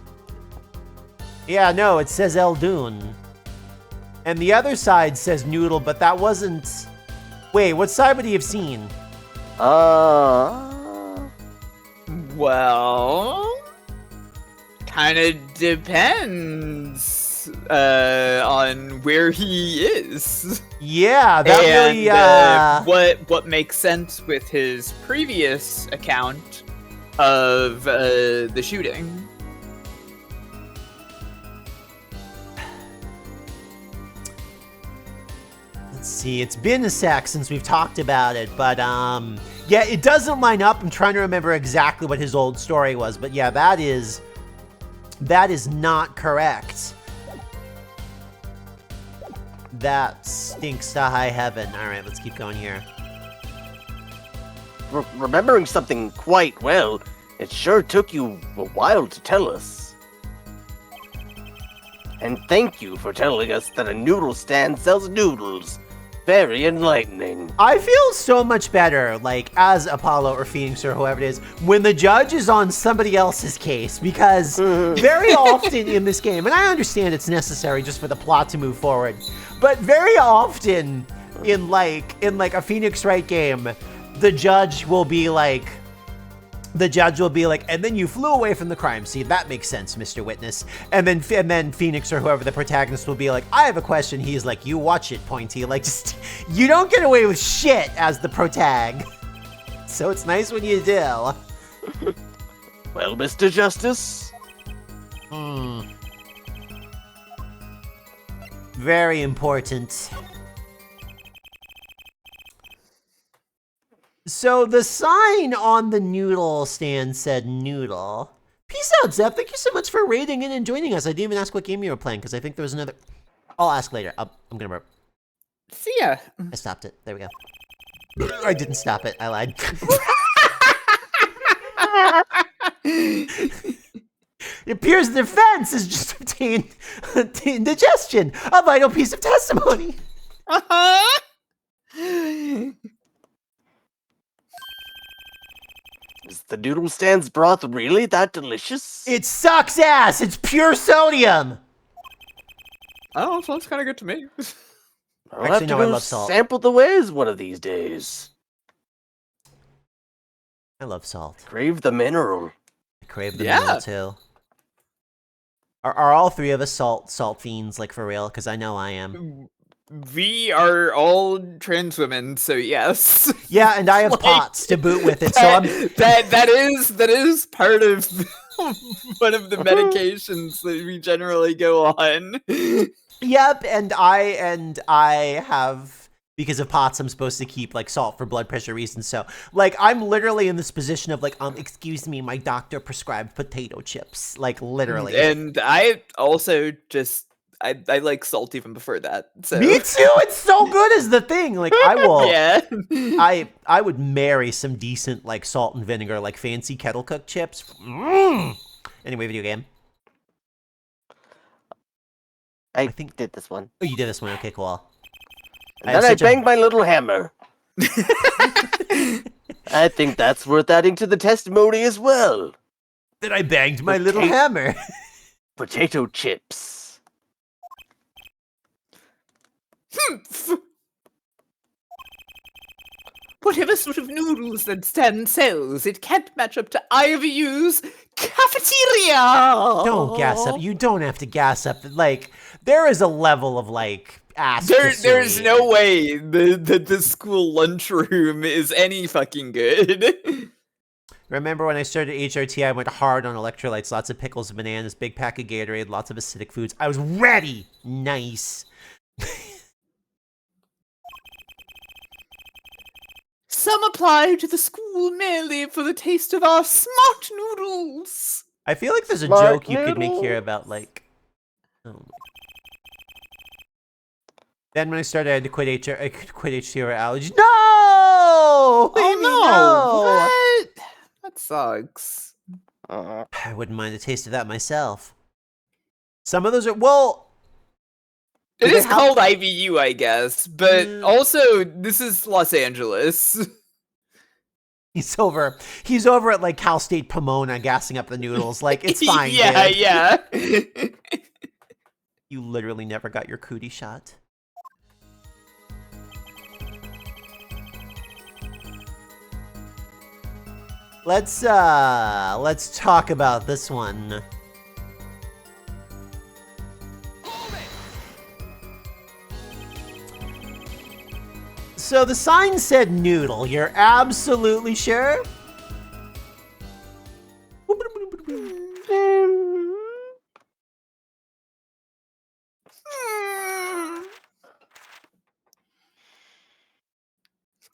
Yeah, no, it says Eldune. And the other side says noodle, but that wasn't... Wait, what side would he have seen? Well, kind of depends on where he is. Yeah, that really... what makes sense with his previous account of the shooting. Let's see, it's been a sec since we've talked about it, but yeah, it doesn't line up. I'm trying to remember exactly what his old story was, but yeah, that is not correct. That stinks to high heaven. All right, let's keep going here. Remembering something quite well, it sure took you a while to tell us. And thank you for telling us that a noodle stand sells noodles. Very enlightening. I feel so much better, like, as Apollo or Phoenix or whoever it is, when the judge is on somebody else's case, because very often in this game, and I understand it's necessary just for the plot to move forward, but very often in like a Phoenix Wright game, the judge will be like, the judge will be like, and then you flew away from the crime scene. That makes sense, Mr. Witness. And then Phoenix or whoever the protagonist will be like, I have a question. He's like, you watch it, Pointy. Like, just, you don't get away with shit as the protag. So it's nice when you do. Well, Mr. Justice? Very important. So the sign on the noodle stand said noodle. Peace out, Zep. Thank you so much for raiding in and joining us. I didn't even ask what game you were playing because I think there was another. I'll ask later. I'm gonna burp. See ya. I stopped it. There we go. I didn't stop it. I lied. It appears the defense has just obtained indigestion, a vital piece of testimony. Is the noodle stand's broth really that delicious? It sucks ass. It's pure sodium. Oh, sounds kind of good to me. I'll Actually, have to no, I go love salt. sample the ways one of these days. I love salt. Crave the mineral. I crave the mineral too. Are all three of us salt fiends, like for real? Because I know I am. We are all trans women, so yes. Yeah, and I have Like, pots to boot with it, so I'm. That is part of one of the medications that we generally go on. Yep, and I have, because of pots, I'm supposed to keep like salt for blood pressure reasons. So like I'm literally in this position of like, excuse me, my doctor prescribed potato chips. Like literally. And I also just I like salt even before that. So Me too. It's so good is the thing. Like I will. yeah. I would marry some decent like salt and vinegar, like fancy kettle cooked chips. Anyway, video game. I think- did this one. Oh, you did this one. Okay, cool. And then I banged my little hammer. I think that's worth adding to the testimony as well. Then I banged my little hammer. Potato chips. Whatever sort of noodles that Stan sells, it can't match up to IVU's cafeteria. Don't gas up. You don't have to gas up. Like, there is a level of, like, ass. There's no way the school lunchroom is any fucking good. Remember when I started HRT, I went hard on electrolytes, lots of pickles and bananas, big pack of Gatorade, lots of acidic foods. I was ready. Nice. Some apply to the school merely for the taste of our smart noodles. I feel like there's a Smart joke you could make here about, like... Oh. Then when I started, I had to quit HTR allergy. No! Leave me, no! What? That sucks. I wouldn't mind the taste of that myself. Some of those are... Well... It Do they is have- called IVU, I guess, but also this is Los Angeles. He's over at, like, Cal State Pomona gassing up the noodles. Like, it's fine, Yeah, dude. yeah. You literally never got your cootie shot. Let's talk about this one. So the sign said noodle. You're absolutely sure?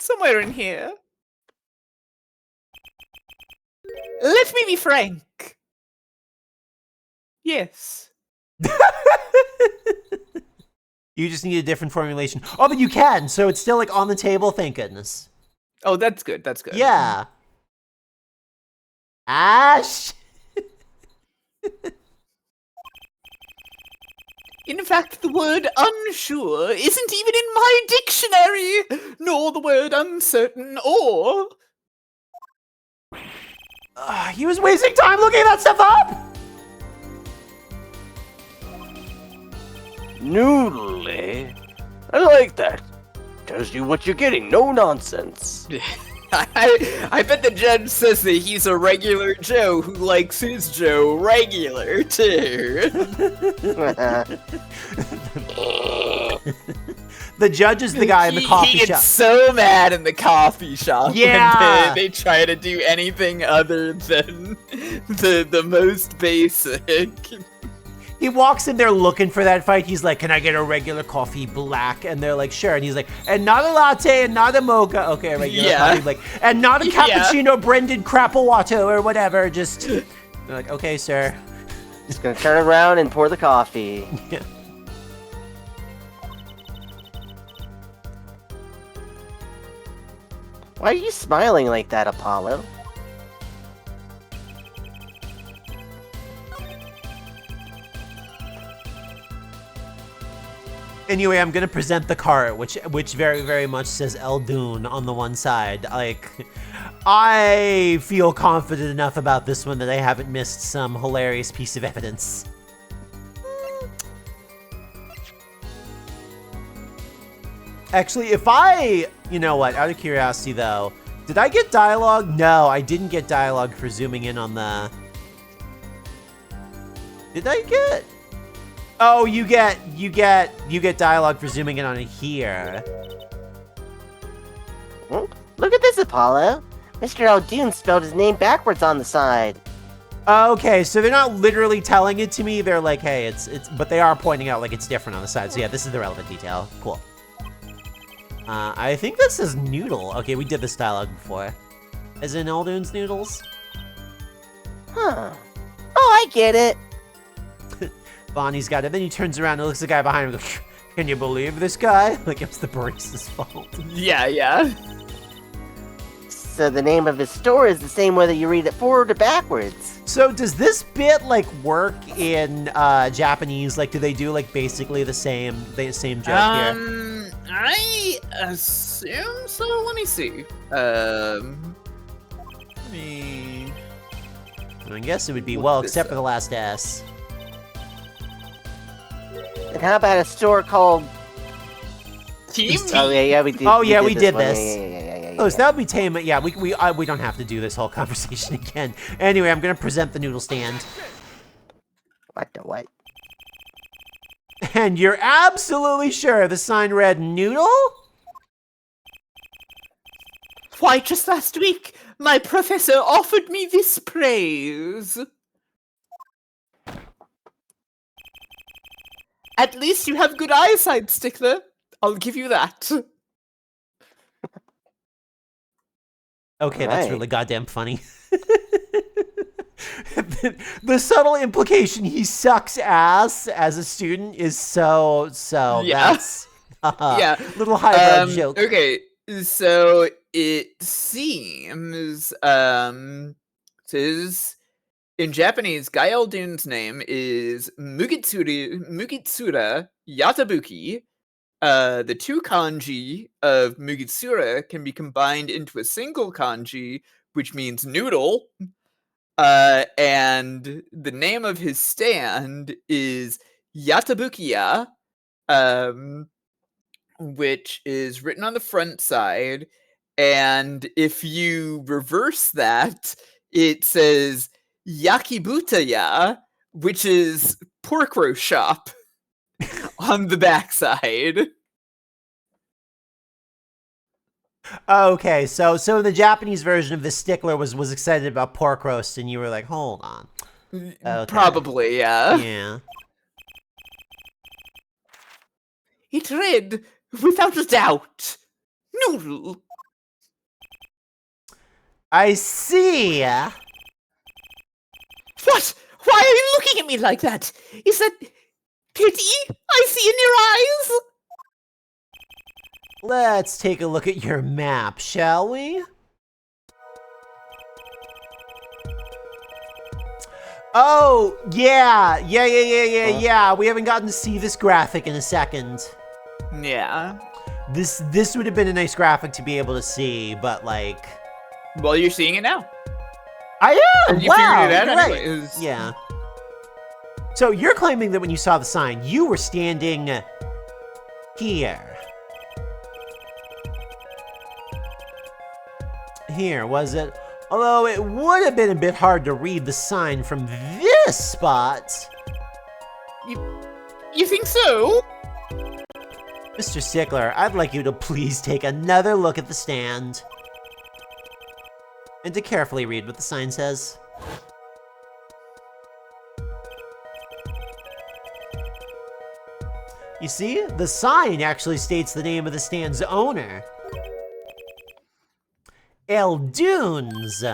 Somewhere in here. Let me be frank. Yes. You just need a different formulation. Oh, but you can, so it's still like on the table, thank goodness. Oh, that's good. That's good. Yeah. Ash! In fact, the word unsure isn't even in my dictionary, nor the word uncertain or... He was wasting time looking that stuff up! Noodle, eh? I like that. Tells you what you're getting, no nonsense. I bet the judge says that he's a regular Joe who likes his Joe regular, too. The judge is the guy in the coffee he gets shop. so mad in the coffee shop Yeah. when they try to do anything other than the most basic. He walks in there looking for that fight. He's like, can I get a regular coffee black? And they're like, sure. And he's like, and not a latte and not a mocha. Okay, a regular coffee black. And not a cappuccino blended crappawato or whatever. Just, they're like, okay, sir. Just gonna turn around and pour the coffee. Yeah. Why are you smiling like that, Apollo? Anyway, I'm gonna present the cart, which very, very much says Eldoon on the one side. Like, I feel confident enough about this one that I haven't missed some hilarious piece of evidence. Actually, you know what, out of curiosity though, did I get dialogue? No, I didn't get dialogue for zooming in on the... Did I get... Oh, you get dialogue for zooming in on it here. Look at this, Apollo. Mr. Eldoon spelled his name backwards on the side. Okay, so they're not literally telling it to me. They're like, hey, it's, but they are pointing out like it's different on the side. So yeah, this is the relevant detail. Cool. I think this is Noodle. Okay, we did this dialogue before. As in Eldoon's Noodles? Huh. Oh, I get it. Bonnie's got it. Then he turns around and looks at the guy behind him and goes, can you believe this guy? Like it was the barista's fault. Yeah. So the name of his store is the same whether you read it forward or backwards. So does this bit like work in Japanese? Like do they do like basically the same joke here? I assume so. Let me see. I guess it would be, well, except for the last S. And how about a store called... Team? Oh, yeah, we did. Oh, yeah, we did one. this. Yeah. Oh, so that would be tame. Yeah, we don't have to do this whole conversation again. Anyway, I'm gonna present the noodle stand. What the what? And you're absolutely sure the sign read noodle? Why, just last week, my professor offered me this praise. At least you have good eyesight, Stickler. I'll give you that. Okay, that's Right. really goddamn funny. The subtle implication he sucks ass as a student is so Yeah. that's Yeah. little highbrow joke. Okay, so it seems says in Japanese, Guy Eldoon's name is Mugitsura Yatabuki. The two kanji of Mugitsura can be combined into a single kanji, which means noodle. And the name of his stand is Yatabukiya, which is written on the front side. And if you reverse that, it says Yakibutaya, which is pork roast shop on the backside. Okay, so the Japanese version of the stickler was excited about pork roast, and you were like, hold on. Okay. Probably, yeah. Yeah. It read, without a doubt, noodle. I see. What? Why are you looking at me like that? Is that pity I see in your eyes? Let's take a look at your map, shall we? Oh, yeah. We haven't gotten to see this graphic in a second. Yeah. This would have been a nice graphic to be able to see, but like... Well, you're seeing it now. I am! And you Wow, figured it out you're right. anyways. Yeah. So you're claiming that when you saw the sign, you were standing here. here, was it? Although it would have been a bit hard to read the sign from this spot. You think so? Mr. Stickler, I'd like you to please take another look at the stand. And to carefully read what the sign says. You see, the sign actually states the name of the stand's owner. Eldunes.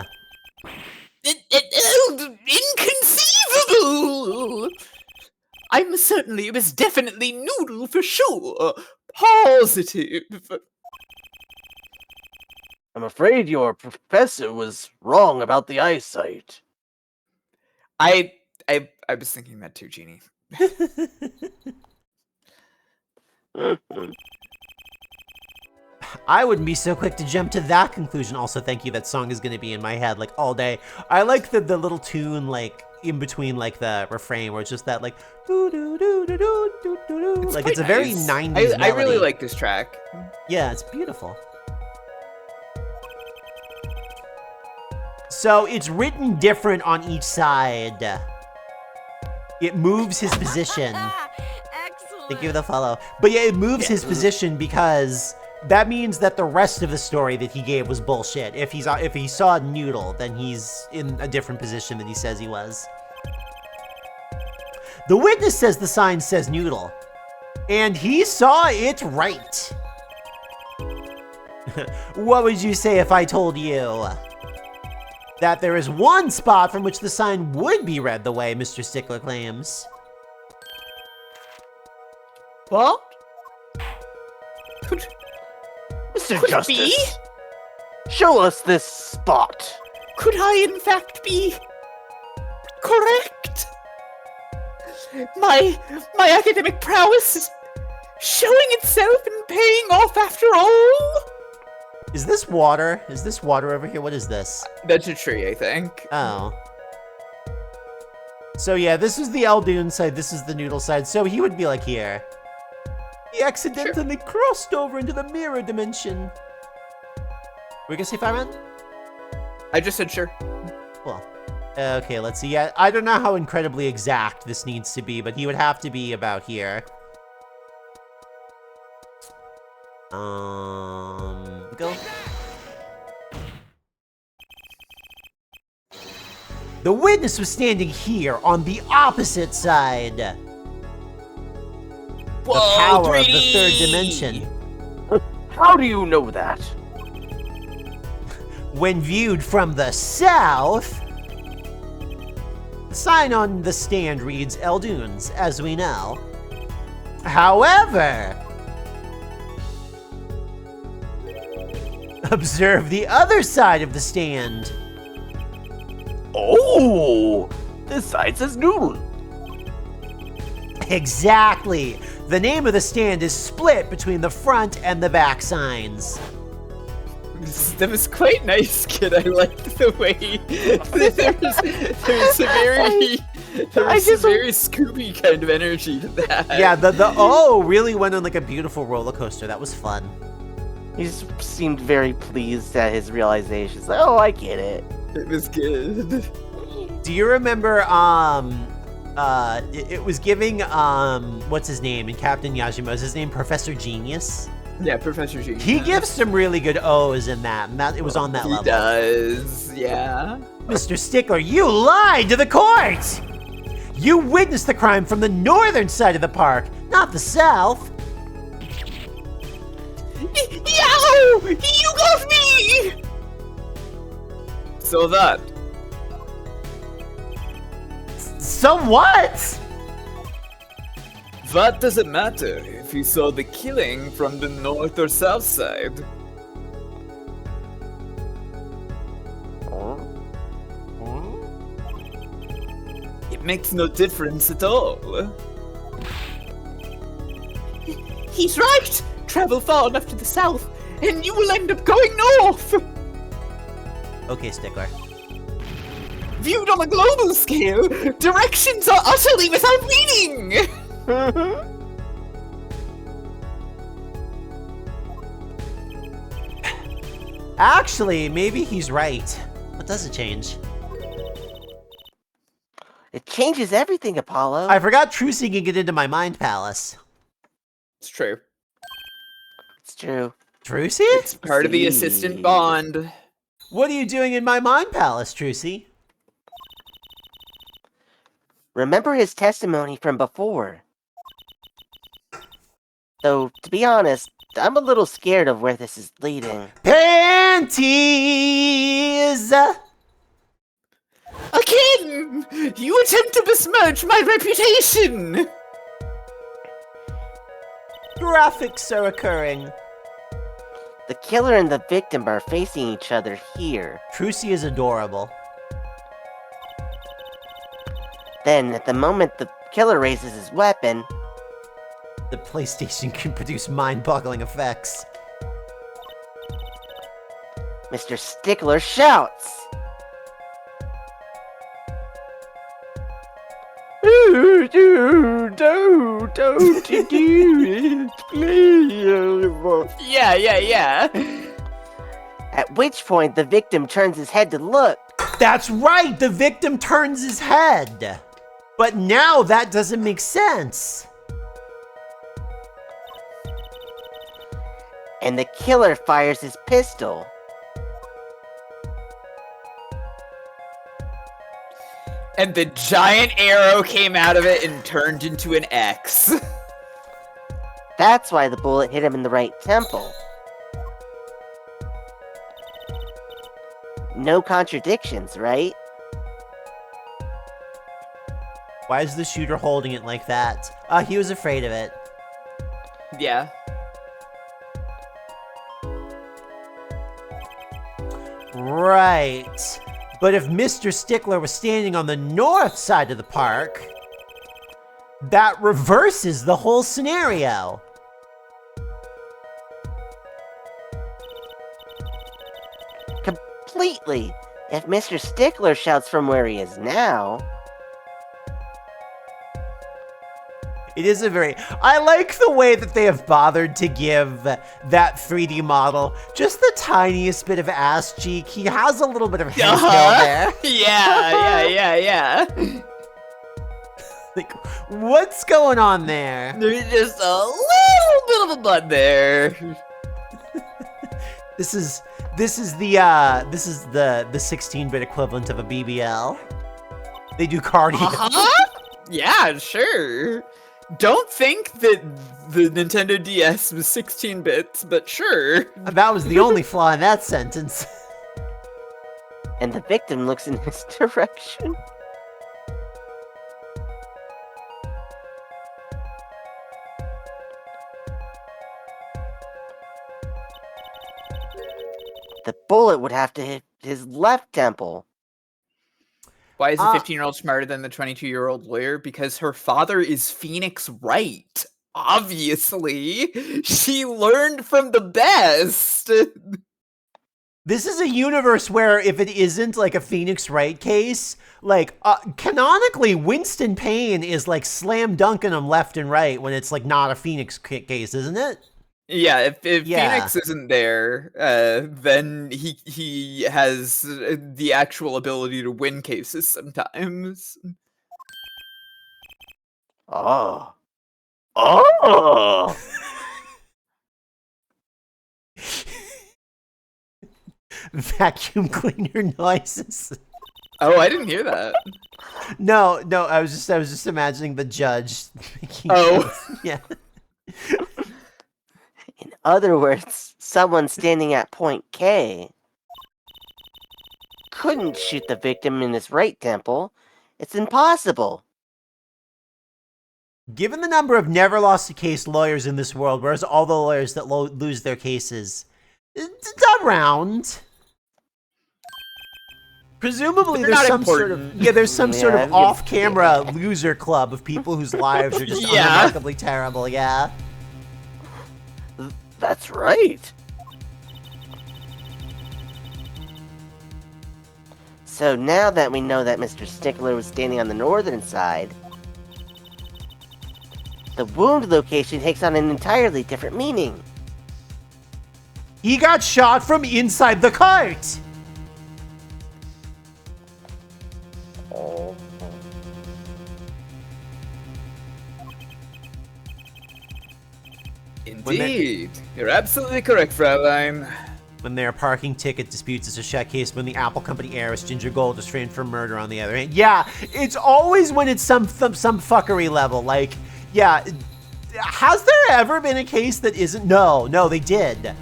Inconceivable! It was definitely Noodle for sure. Positive. I'm afraid your professor was wrong about the eyesight. I was thinking that too, Genie. I wouldn't be so quick to jump to that conclusion. Also, thank you. That song is going to be in my head like all day. I like the little tune like in between like the refrain where it's just that like doo doo doo doo doo doo doo. Like it's a very 90s melody. I really like this track. Yeah, it's beautiful. So it's written different on each side. It moves his position. Excellent. Thank you for the follow. But yeah, it moves his position because that means that the rest of the story that he gave was bullshit. If he saw Noodle, then he's in a different position than he says he was. The witness says the sign says Noodle, and he saw it right. What would you say if I told you that there is one spot from which the sign would be read the way Mr. Stickler claims? What? Mr. Could it Justice, be? show us this spot. Could I in fact be correct? My academic prowess is showing itself and paying off after all? Is this water? Is this water over here? What is this? That's a tree, I think. Oh. So yeah, this is the Eldoon side, this is the Noodle side, so he would be like here. He accidentally crossed over into the mirror dimension. We gonna say Firemtn? I just said sure. Cool. Okay, let's see. Yeah, I don't know how incredibly exact this needs to be, but he would have to be about here. Go. The witness was standing here on the opposite side. Whoa, The power of the 3D! third dimension. How do you know that? When viewed from the south, the sign on the stand reads Eldunes, as we know. However, observe the other side of the stand. Oh, this side says Noodle. Exactly. The name of the stand is split between the front and the back signs. That was quite nice, kid. I liked the way there's a very Scooby kind of energy to that. Yeah, the O really went on like a beautiful roller coaster. That was fun. He just seemed very pleased at his realizations. Like, oh, I get it. It was good. Do you remember, it was giving, what's his name in Captain Yajima's his name, Professor Genius? Yeah, Professor G. He gives some really good O's in that, and it was on that level. He does, yeah. Mr. Stickler, you lied to the court! You witnessed the crime from the northern side of the park, not the south. Yow! You got me! So that. So what? What does it matter if you saw the killing from the north or south side? It makes no difference at all. He's right! Travel far enough to the south, and you will end up going north! Okay, Stickler. Viewed on a global scale, directions are utterly without meaning! Actually, maybe he's right. What does it change? It changes everything, Apollo. I forgot Trucy can get into my mind palace. It's true. It's true. Trucy? It's part of the assistant See. bond. What are you doing in my mind palace, Trucy? Remember his testimony from before. Though, to be honest, I'm a little scared of where this is leading. Panties! Again! You attempt to besmirch my reputation! Graphics are occurring. The killer and the victim are facing each other here. Trucy is adorable. Then, at the moment the killer raises his weapon, The PlayStation can produce mind-boggling effects. Mr. Stickler shouts. Oh, don't you do it, please. Yeah. At which point, the victim turns his head to look. That's right! The victim turns his head! But now that doesn't make sense. And the killer fires his pistol. And the giant arrow came out of it and turned into an X. That's why the bullet hit him in the right temple. No contradictions, right? Why is the shooter holding it like that? He was afraid of it. Yeah. Right. But if Mr. Stickler was standing on the north side of the park, that reverses the whole scenario. Completely. If Mr. Stickler shouts from where he is now... It is a very... I like the way that they have bothered to give that 3D model just the tiniest bit of ass cheek. He has a little bit of hair there. Yeah. Like, what's going on there? There's just a little bit of a butt there. This is the 16-bit equivalent of a BBL. They do cardio. Uh-huh. Yeah, sure. Don't think that the Nintendo DS was 16 bits, but sure. That was the only flaw in that sentence. And the victim looks in his direction. The bullet would have to hit his left temple. Why is the 15-year-old smarter than the 22-year-old lawyer? Because her father is Phoenix Wright. Obviously. She learned from the best. This is a universe where if it isn't like a Phoenix Wright case, like canonically Winston Payne is like slam dunking them left and right when it's like not a Phoenix case, isn't it? Yeah, if Phoenix isn't there, then he has the actual ability to win cases sometimes. Oh. Vacuum cleaner noises. Oh, I didn't hear that. No, I was just imagining the judge. Yeah. In other words, someone standing at point K couldn't shoot the victim in his right temple. It's impossible. Given the number of never lost a case lawyers in this world, whereas all the lawyers that lose their cases, it's around. Presumably, there's some sort of off-camera loser club of people whose lives are just unremarkably terrible. Yeah. That's right. So now that we know that Mr. Stickler was standing on the northern side, the wound location takes on an entirely different meaning. He got shot from inside the cart. Indeed. You're absolutely correct, Fraulein. When there are parking ticket disputes, it's a check case. When the Apple Company heiress Ginger Gold is framed for murder on the other hand. Yeah, it's always when it's some fuckery level. Like, yeah, has there ever been a case that isn't? No, they did.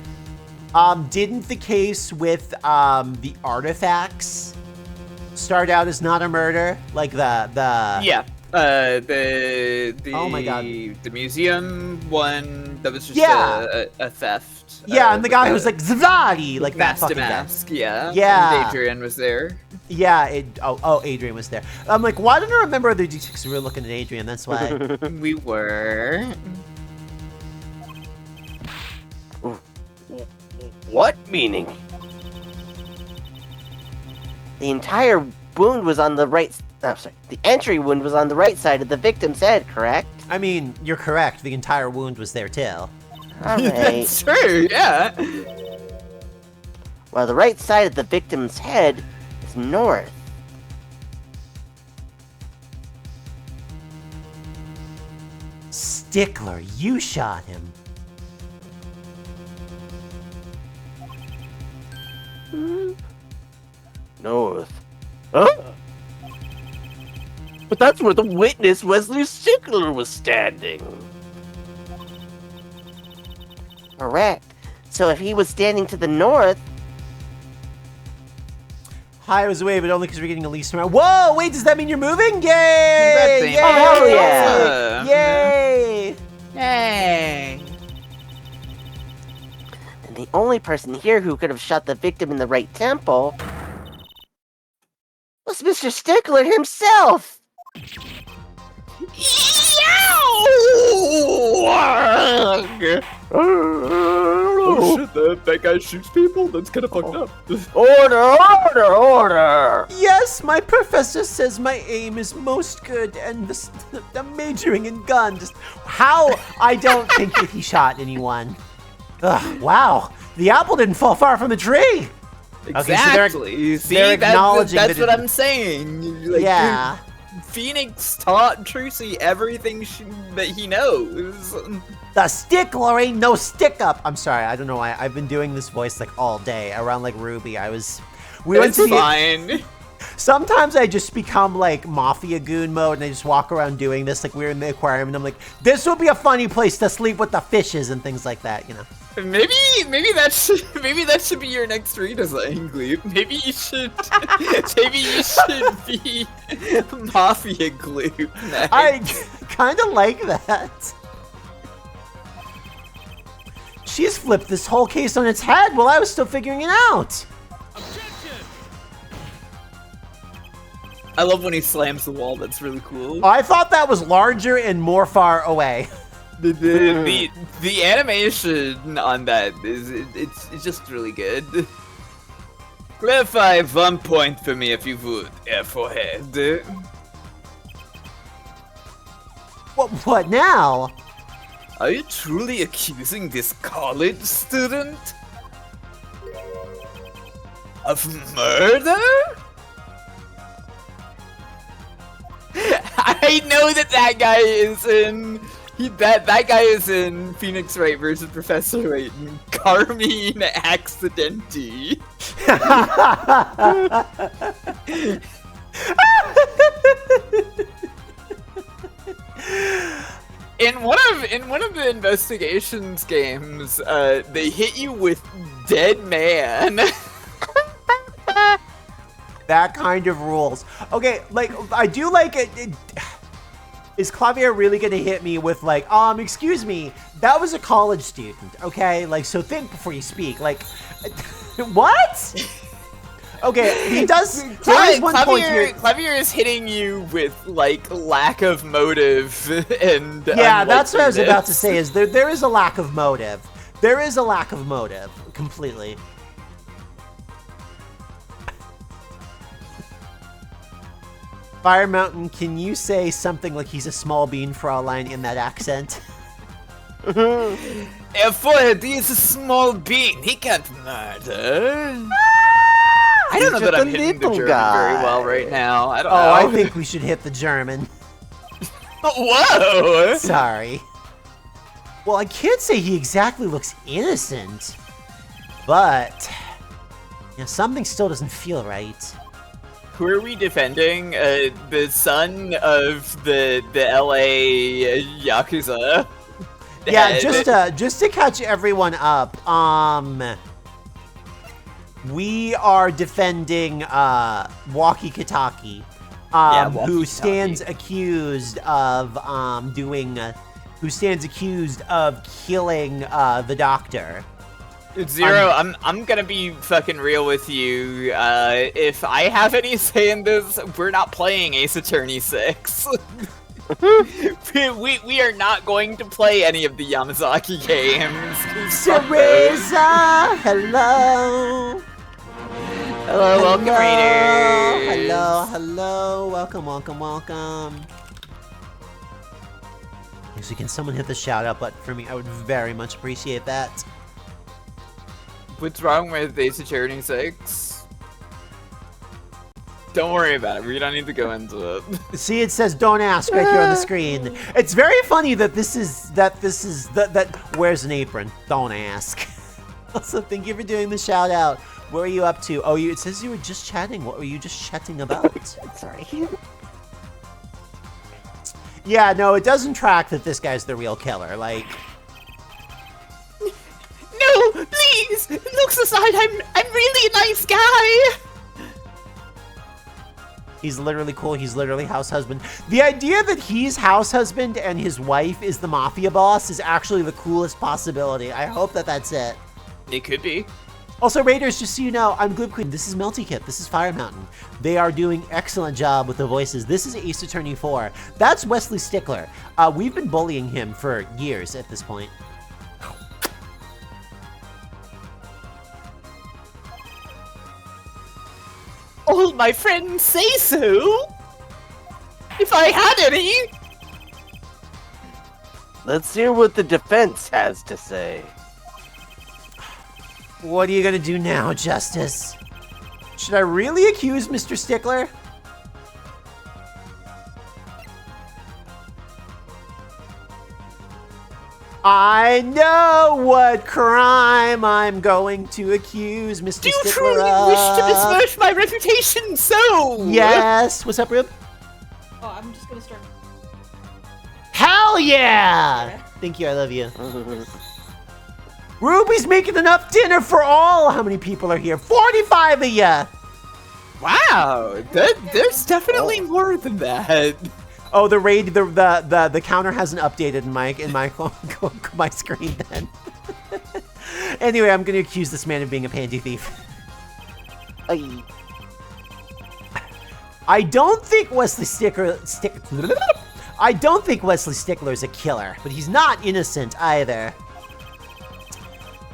Didn't the case with the artifacts start out as not a murder? Like the Yeah. The oh my God. The museum one that was just a theft. Yeah, and the guy who was like Zvadi, like that fucking mask, guy. yeah. Yeah. And Adrian was there. Yeah, Adrian was there. I'm like, why didn't I remember the D6? We were looking at Adrian, that's why. We were. What meaning? The entire wound was on the right. Oh, sorry. The entry wound was on the right side of the victim's head, correct? I mean, you're correct. The entire wound was there too. All right. That's true, yeah. Well, the right side of the victim's head is north. Stickler, you shot him. North. Huh? But that's where the witness Wesley Stickler was standing. Correct. So if he was standing to the north, Hi, I was away, but only because we're getting a lease around. Whoa, wait, does that mean you're moving? Yay! Congrats, Yay! Oh, hell yeah. Yay! Yay. then the only person here who could have shot the victim in the right temple was Mr. Stickler himself. Oh shit, that guy shoots people? That's kind of fucked up. Order! Yes, my professor says my aim is most good, and I'm majoring in gun. Just how I don't think that he shot anyone. Ugh, wow, the apple didn't fall far from the tree. Exactly. So they're acknowledging that's that what I'm saying. Like, yeah. Phoenix taught Trucy everything that he knows. The stickler ain't no stick up. I'm sorry, I don't know why. I've been doing this voice like all day around like Ruby. We went to fine. Sometimes I just become like mafia goon mode and I just walk around doing this like we're in the aquarium and I'm like, this would be a funny place to sleep with the fishes and things like that, you know. Maybe that should be your next redesign, Gloop. Maybe you should be Mafia Gloop next. I kind of like that. She's flipped this whole case on its head while I was still figuring it out. I love when he slams the wall. That's really cool. I thought that was larger and more far away. The animation on that it's just really good. Clarify 1 point for me if you would, Airforehead. What now? Are you truly accusing this college student of murder? I know that guy is in that guy is in Phoenix Wright versus Professor Layton. Carmine Accidenti. In one of the investigations games, they hit you with dead man. That kind of rules. Okay, like, I do like it. Is Clavier really gonna hit me with like, excuse me, that was a college student, okay? Like, so think before you speak. Like, what? Okay, he does. There is one point here. Clavier is hitting you with like lack of motive and yeah, that's what I was about to say. Is there is a lack of motive. There is a lack of motive completely. Firemtn, can you say something like he's a small bean, Fraulein, in that accent? Forehead, he is a small being. He can't murder. I don't know He's that I'm just a hitting the little German guy. very well right now. I don't Oh, know. I think we should hit the German. Whoa! Sorry. Well, I can't say he exactly looks innocent, but something still doesn't feel right. Who are we defending? The son of the LA Yakuza? Yeah, head. just to catch everyone up, we are defending Walkie Kitaki, Walkie who Kitaki. stands accused of killing the doctor. Zero, I'm gonna be fucking real with you. If I have any say in this, we're not playing Ace Attorney 6. we are not going to play any of the Yamazaki games. Teresa, hello. Hello, welcome, Raiders. Hello. Welcome. Actually, can someone hit the shout out button for me? I would very much appreciate that. What's wrong with Ace Attorney 6? Don't worry about it. We don't need to go into it. See, it says "Don't ask" right here on the screen. It's very funny that this is where's an apron? Don't ask. Also, thank you for doing the shout out. What were you up to? Oh, it says you were just chatting. What were you just chatting about? Sorry. Yeah, no, it doesn't track that this guy's the real killer. Like, No, please! Looks aside, I'm really a nice guy! he's literally cool. He's literally house husband. The idea that he's house husband and his wife is the mafia boss is actually the coolest possibility. I hope that that's it. It could be. Also, Raiders, just so you know, I'm Gloop Queen. This is Meltykitt. This is Firemtn. They are doing excellent job with the voices. This is Ace Attorney 4. That's Wesley Stickler. We've been bullying him for years at this point. All my friends say so! If I had any! Let's hear what the defense has to say. What are you gonna do now, Justice? Should I really accuse Mr. Stickler? I know what crime I'm going to accuse Mr. Do you Stickler truly of. wish to besmirch my reputation so? Yes. What's up, Rube? Oh, I'm just gonna start. Hell yeah! Thank you. I love you. Ruby's making enough dinner for all. How many people are here? 45 of ya. Wow, there's definitely more than that. Oh, the counter hasn't updated in my screen then. Anyway, I'm gonna accuse this man of being a panty thief. I don't think Wesley Stickler's a killer, but he's not innocent either.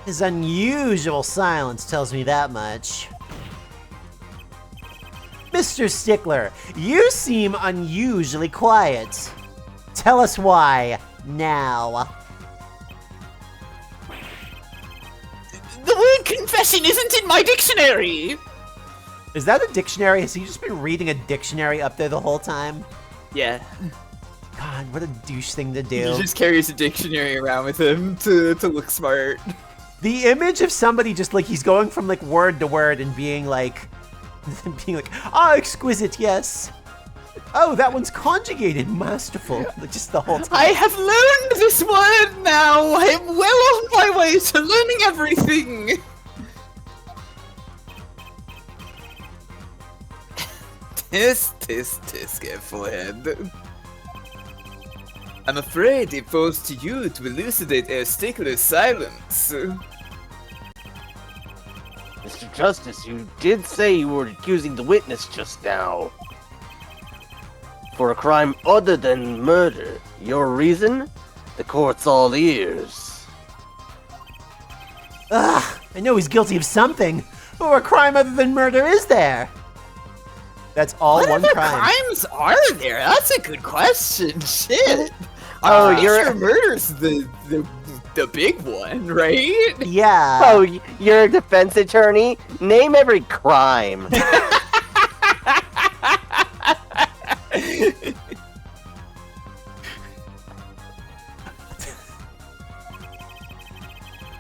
His unusual silence tells me that much. Mr. Stickler, you seem unusually quiet. Tell us why, now. The word confession isn't in my dictionary! Is that a dictionary? Has he just been reading a dictionary up there the whole time? Yeah. God, what a douche thing to do. He just carries a dictionary around with him to look smart. The image of somebody just like, he's going from like word to word and being like, ah, exquisite, yes. Oh, that one's conjugated, masterful. Like, just the whole time. I have learned this word now! I am well on my way to learning everything! Tisk, get forehead. I'm afraid it falls to you to elucidate a Stickler's silence. Mr. Justice, you did say you were accusing the witness just now. For a crime other than murder. Your reason? The court's all ears. Ugh, I know he's guilty of something. But what crime other than murder is there? That's all What one other crime. crimes are there? That's a good question. Shit. Oh, Extra murder's the big one, right? Yeah. Oh, you're a defense attorney? Name every crime.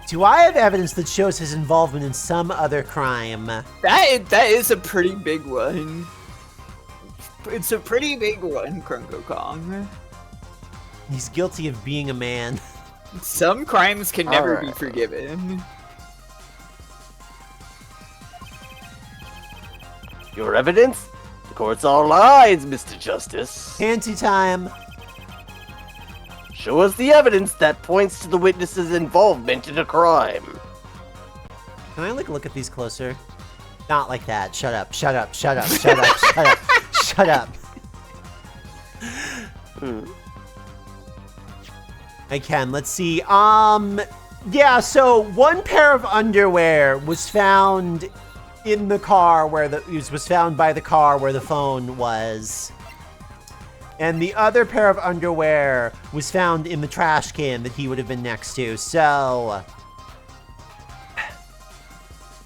Do I have evidence that shows his involvement in some other crime? That is a pretty big one. It's a pretty big one, Krungo Kong. He's guilty of being a man. Some crimes can never be Alright. forgiven. Your evidence? The court's all eyes, Mr. Justice. Panty time. Show us the evidence that points to the witness's involvement in a crime. Can I like look at these closer? Not like that. Shut up. Shut up. Shut up. Shut up. Shut up. Shut up. I can. Let's see. Yeah, so one pair of underwear was found in the car where it was found by the car where the phone was. And the other pair of underwear was found in the trash can that he would have been next to. So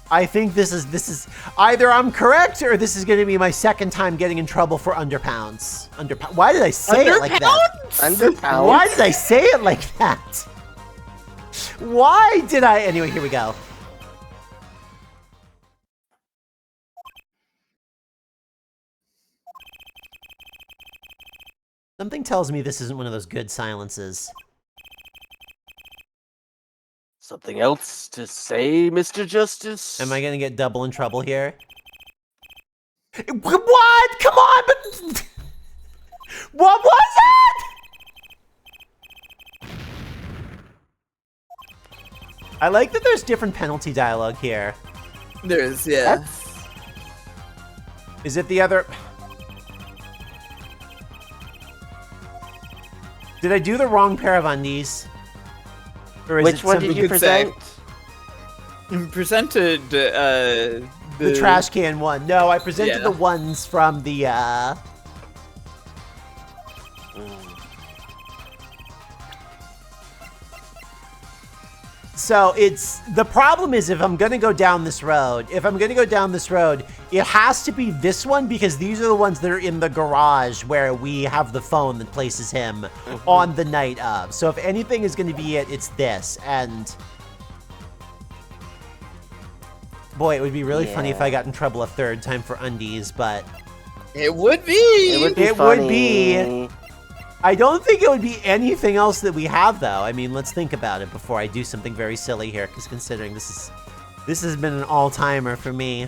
I think this is either I'm correct or this is going to be my second time getting in trouble for underpounds. Why did I say it like that? Underpounds? Why did I say it like that? Why did I? Anyway, here we go. Something tells me this isn't one of those good silences. Something else to say, Mr. Justice? Am I gonna get double in trouble here? What? Come on, but what was it? I like that there's different penalty dialogue here. There's, yeah. That's... Is it the other? Did I do the wrong pair of undies? Or is Which it one something did you could say. present? Presented, the trash can one? No, I presented Yeah. the ones from the, So it's, the problem is if I'm gonna go down this road, it has to be this one because these are the ones that are in the garage where we have the phone that places him on the night of. So if anything is gonna be it, it's this. And boy, it would be really funny if I got in trouble a third time for undies, but It would be! It would be It funny. would be. I don't think it would be anything else that we have, though. I mean, let's think about it before I do something very silly here, because considering this has been an all-timer for me.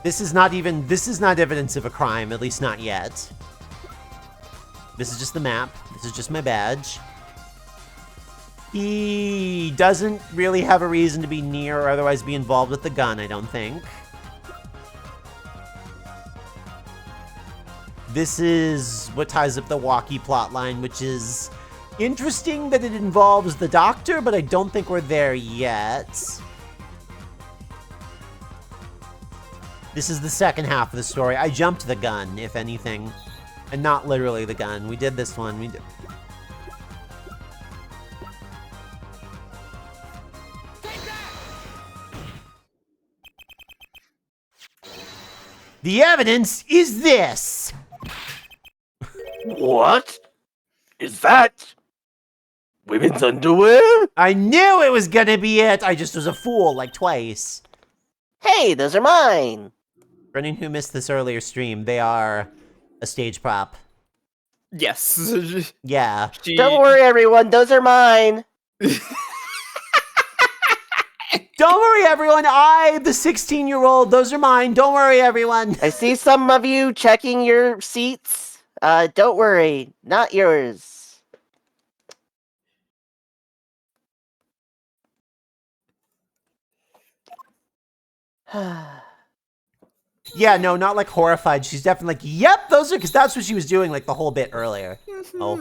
This is not evidence of a crime, at least not yet. This is just the map. This is just my badge. He doesn't really have a reason to be near or otherwise be involved with the gun, I don't think. This is what ties up the walkie plotline, which is interesting that it involves the doctor, but I don't think we're there yet. This is the second half of the story. I jumped the gun, if anything. And not literally the gun. We did this one. The evidence is this! What? Is that women's underwear? I knew it was gonna be it! I just was a fool, like twice. Hey, those are mine. For anyone who missed this earlier stream, they are a stage prop. Yes. Yeah. Don't worry, everyone. Those are mine. Don't worry, everyone. The 16-year-old, those are mine. Don't worry, everyone. I see some of you checking your seats. Don't worry. Not yours. Yeah, no, not like horrified. She's definitely like, yep, those are, because that's what she was doing like the whole bit earlier. Oh.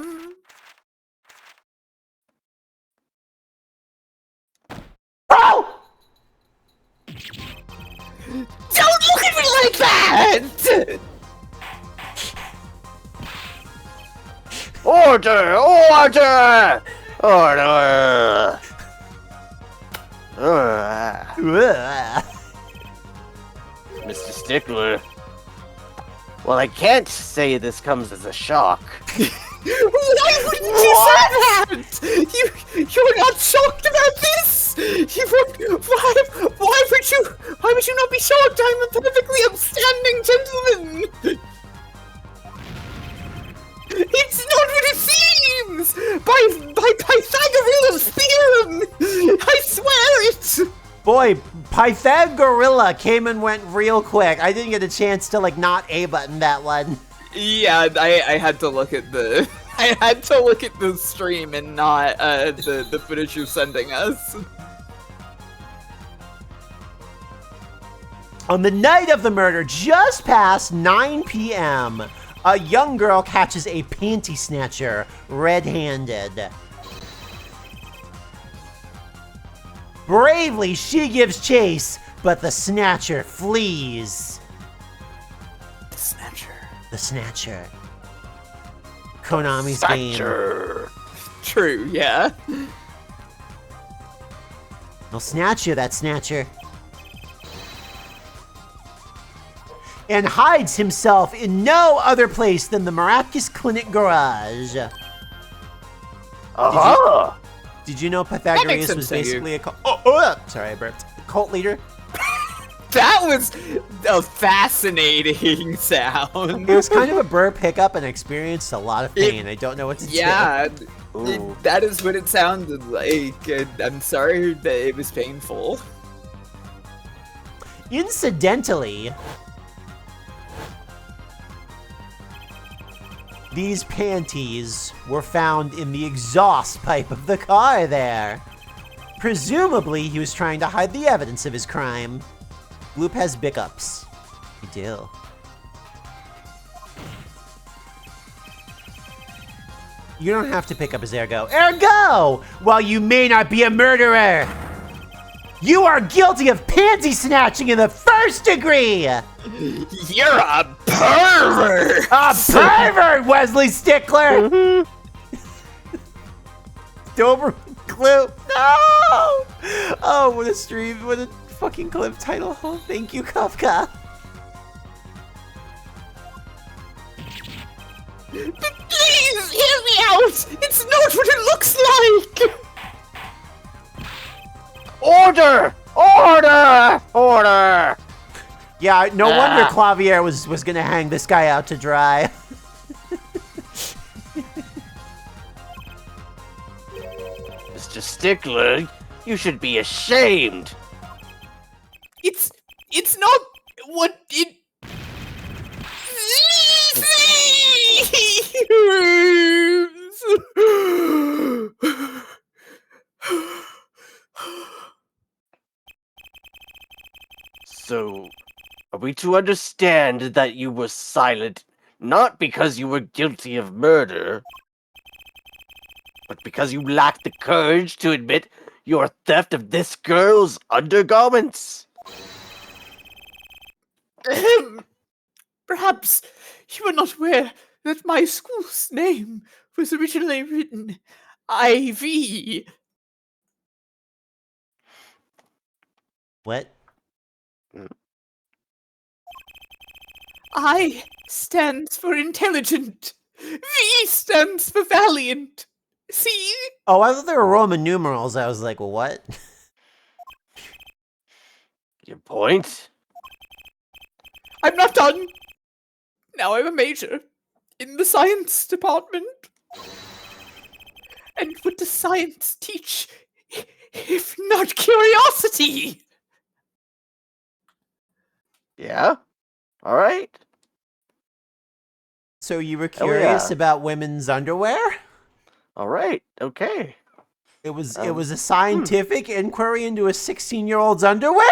Bro! Don't look at me like that! Oh, Order! Order! Order! Ugh. Mr. Stickler. Well, I can't say this comes as a shock. Why wouldn't you say that? You're not shocked about this? Why would you not be shocked? I'm a perfectly upstanding gentleman. It's not what it seems! By Pythagoras' theorem! I swear it! Boy, Pythagorilla came and went real quick. I didn't get a chance to, like, not A-button that one. Yeah, I had to look at the... I had to look at the stream and not the footage you're sending us. On the night of the murder, just past 9 p.m., a young girl catches a panty snatcher red-handed. Bravely, she gives chase, but the snatcher flees. The Snatcher. Konami's game. True, yeah. He'll snatch you, that Snatcher. And hides himself in no other place than the Maracus Clinic garage. Did you know Pythagoras was basically a cult? Sorry, I burped. Cult leader? That was a fascinating sound. It was kind of a burp hiccup and I experienced a lot of pain. I don't know what to do. Yeah, that is what it sounded like. I'm sorry that it was painful. Incidentally, these panties were found in the exhaust pipe of the car there. Presumably, he was trying to hide the evidence of his crime. Gloop has biccups. You do. You don't have to pick up his ergo. Ergo! While you may not be a murderer, you are guilty of panty snatching in the first degree! You're a pervert! A pervert, Wesley Stickler! Doberman Gloop. No! Oh, what a stream. What a fucking clip title. Oh, thank you, Kafka. Please, hear me out! It's not what it looks like! Order! Order! Order! Yeah, no wonder Clavier was gonna hang this guy out to dry. Mr. Stickler, you should be ashamed. It's not what it So, are we to understand that you were silent not because you were guilty of murder, but because you lacked the courage to admit your theft of this girl's undergarments? Perhaps you are not aware that my school's name was originally written IV. What? I stands for intelligent. V stands for valiant. See? Oh, I thought they were Roman numerals. I was like, well, what? Your point? I'm not done. Now I'm a major in the science department. And what does science teach if not curiosity? Yeah? Alright. So you were curious yeah. about women's underwear? Alright, okay. It was a scientific inquiry into a 16-year-old's underwear?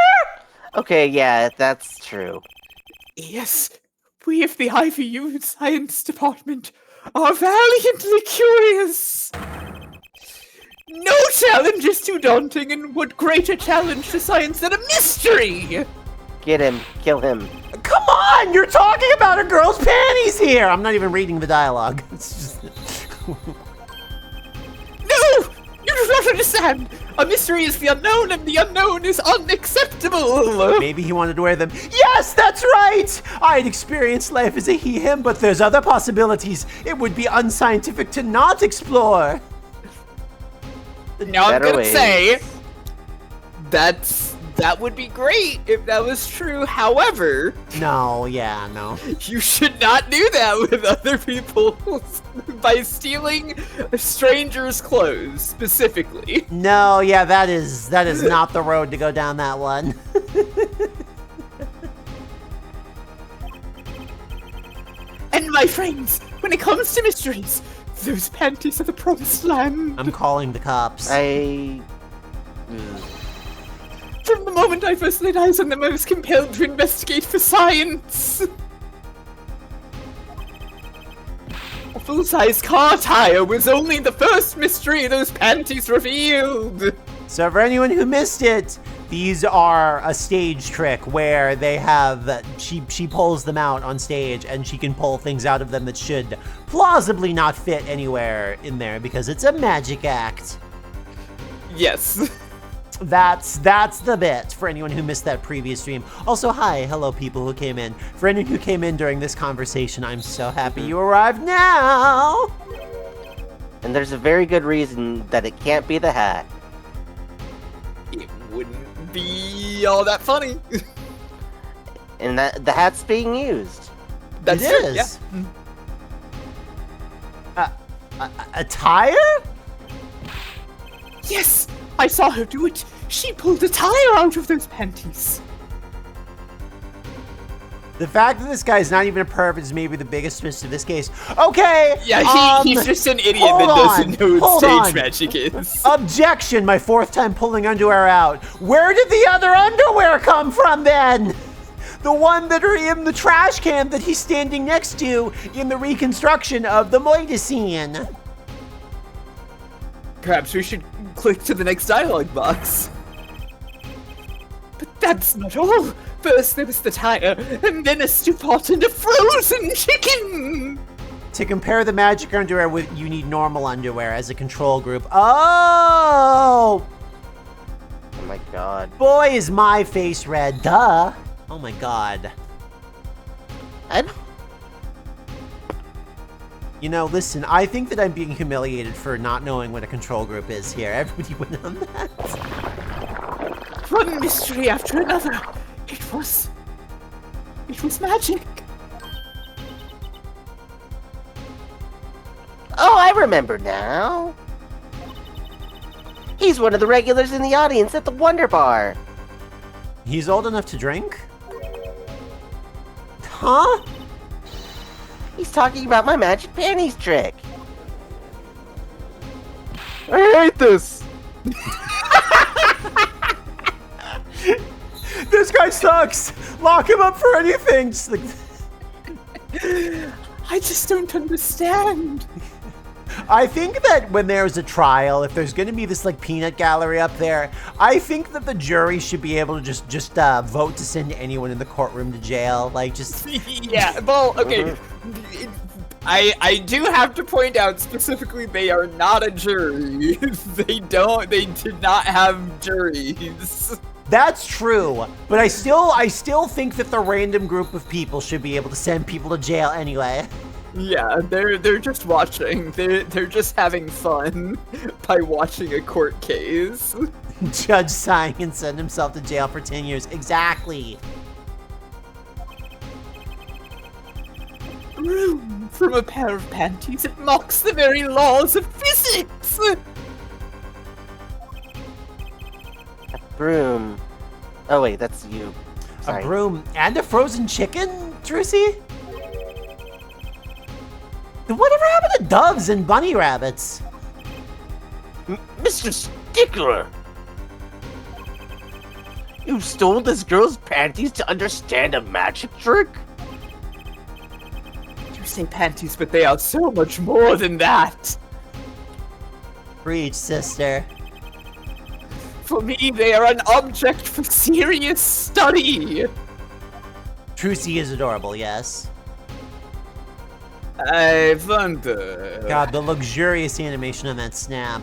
Okay, yeah, that's true. Yes, we of the IVU science department are valiantly curious. No challenge is too daunting, and what greater challenge to science than a mystery? Get him, kill him. Come on! You're talking about a girl's panties here! I'm not even reading the dialogue. It's just... No! You do not understand! A mystery is the unknown, and the unknown is unacceptable! Maybe he wanted to wear them. Yes, that's right! I had experienced life as a he-him, but there's other possibilities. It would be unscientific to not explore. Now I'm Better gonna ways. say, that would be great if that was true. However, No, yeah, no. you should not do that with other people by stealing a stranger's clothes, specifically. No, yeah, that is not the road to go down that one. And my friends, when it comes to mysteries, those panties are the promised land. I'm calling the cops. From the moment I first laid eyes on them, I was compelled to investigate for science. A full-size car tire was only the first mystery those panties revealed. So for anyone who missed it, these are a stage trick where they have, she pulls them out on stage and she can pull things out of them that should plausibly not fit anywhere in there because it's a magic act. Yes. That's the bit for anyone who missed that previous stream. Also, hi, hello people who came in. For anyone who came in during this conversation, I'm so happy you arrived now. And there's a very good reason that it can't be the hat. It wouldn't be all that funny. And that the hat's being used. That's It true, is. yeah. A tire? Yes, I saw her do it. She pulled a tire out of those panties. The fact that this guy's not even a perv is maybe the biggest twist of this case. Okay. Yeah, he's just an idiot hold that doesn't on, know what hold stage on. magic is. Objection, my fourth time pulling underwear out. Where did the other underwear come from then? The one that are in the trash can that he's standing next to in the reconstruction of the Moida scene. Perhaps we should click to the next dialogue box. But that's not all. First there was the tire, and then a stew pot and a frozen chicken. To compare the magic underwear with, you need normal underwear as a control group. Oh! Oh my god. Boy, is my face red. Duh. Oh my god. You know, listen, I think that I'm being humiliated for not knowing what a control group is here. Everybody went on that. One mystery after another. It was magic. Oh, I remember now. He's one of the regulars in the audience at the Wonder Bar. He's old enough to drink? Huh? He's talking about my magic panties trick. I hate this. This guy sucks! Lock him up for anything! Just like... I just don't understand. I think that when there's a trial, if there's going to be this like peanut gallery up there, I think that the jury should be able to just vote to send anyone in the courtroom to jail. Like just Yeah, well, okay. I do have to point out specifically they are not a jury. They did not have juries. that's true. But I still think that the random group of people should be able to send people to jail anyway. Yeah, they're just watching. They're just having fun by watching a court case. Judge sign and send himself to jail for 10 years. Exactly. Room from a pair of panties. It mocks the very laws of physics. Broom. Oh wait, that's you. Sorry. A broom and a frozen chicken, Trucy? Then whatever happened to doves and bunny rabbits? Mr. Stickler! You stole this girl's panties to understand a magic trick? You say panties, but they are so much more than that. Preach, sister. For me, they are an object for serious study. Trucy is adorable, yes. I wonder. God, the luxurious animation on that snap.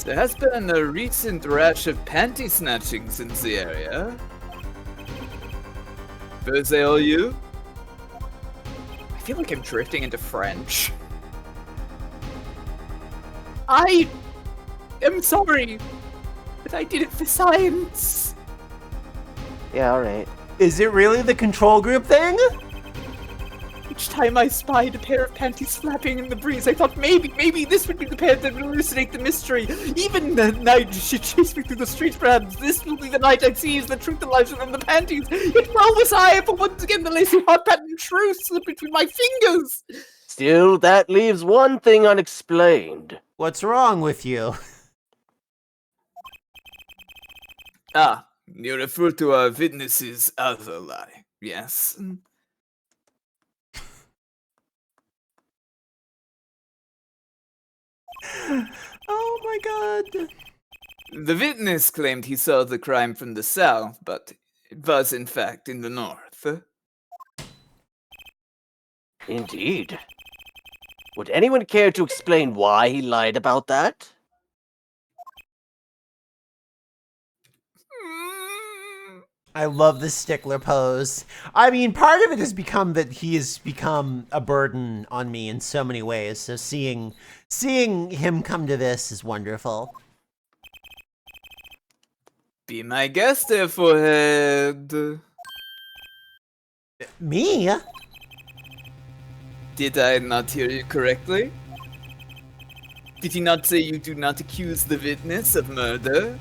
There has been a recent rash of panty snatchings in the area. Were they all you? I feel like I'm drifting into French. I am sorry, but I did it for science. Yeah, alright. Is it really the control group thing? Each time I spied a pair of panties flapping in the breeze, I thought maybe this would be the pair that would elucidate the mystery. Even the night she chased me through the streets, perhaps this will be the night I seize the truth that lies within the panties. Yet well was I, for once again the lacy hot patent truth slipped between my fingers. Still, that leaves one thing unexplained. What's wrong with you? Ah, you refer to our witness's other lie, yes? Oh my god. The witness claimed he saw the crime from the south, but it was in fact in the north. Indeed. Would anyone care to explain why he lied about that? I love the stickler pose. I mean, part of it has become that he has become a burden on me in so many ways. So seeing him come to this is wonderful. Be my guest, there, forehead. Me? Did I not hear you correctly? Did he not say you do not accuse the witness of murder?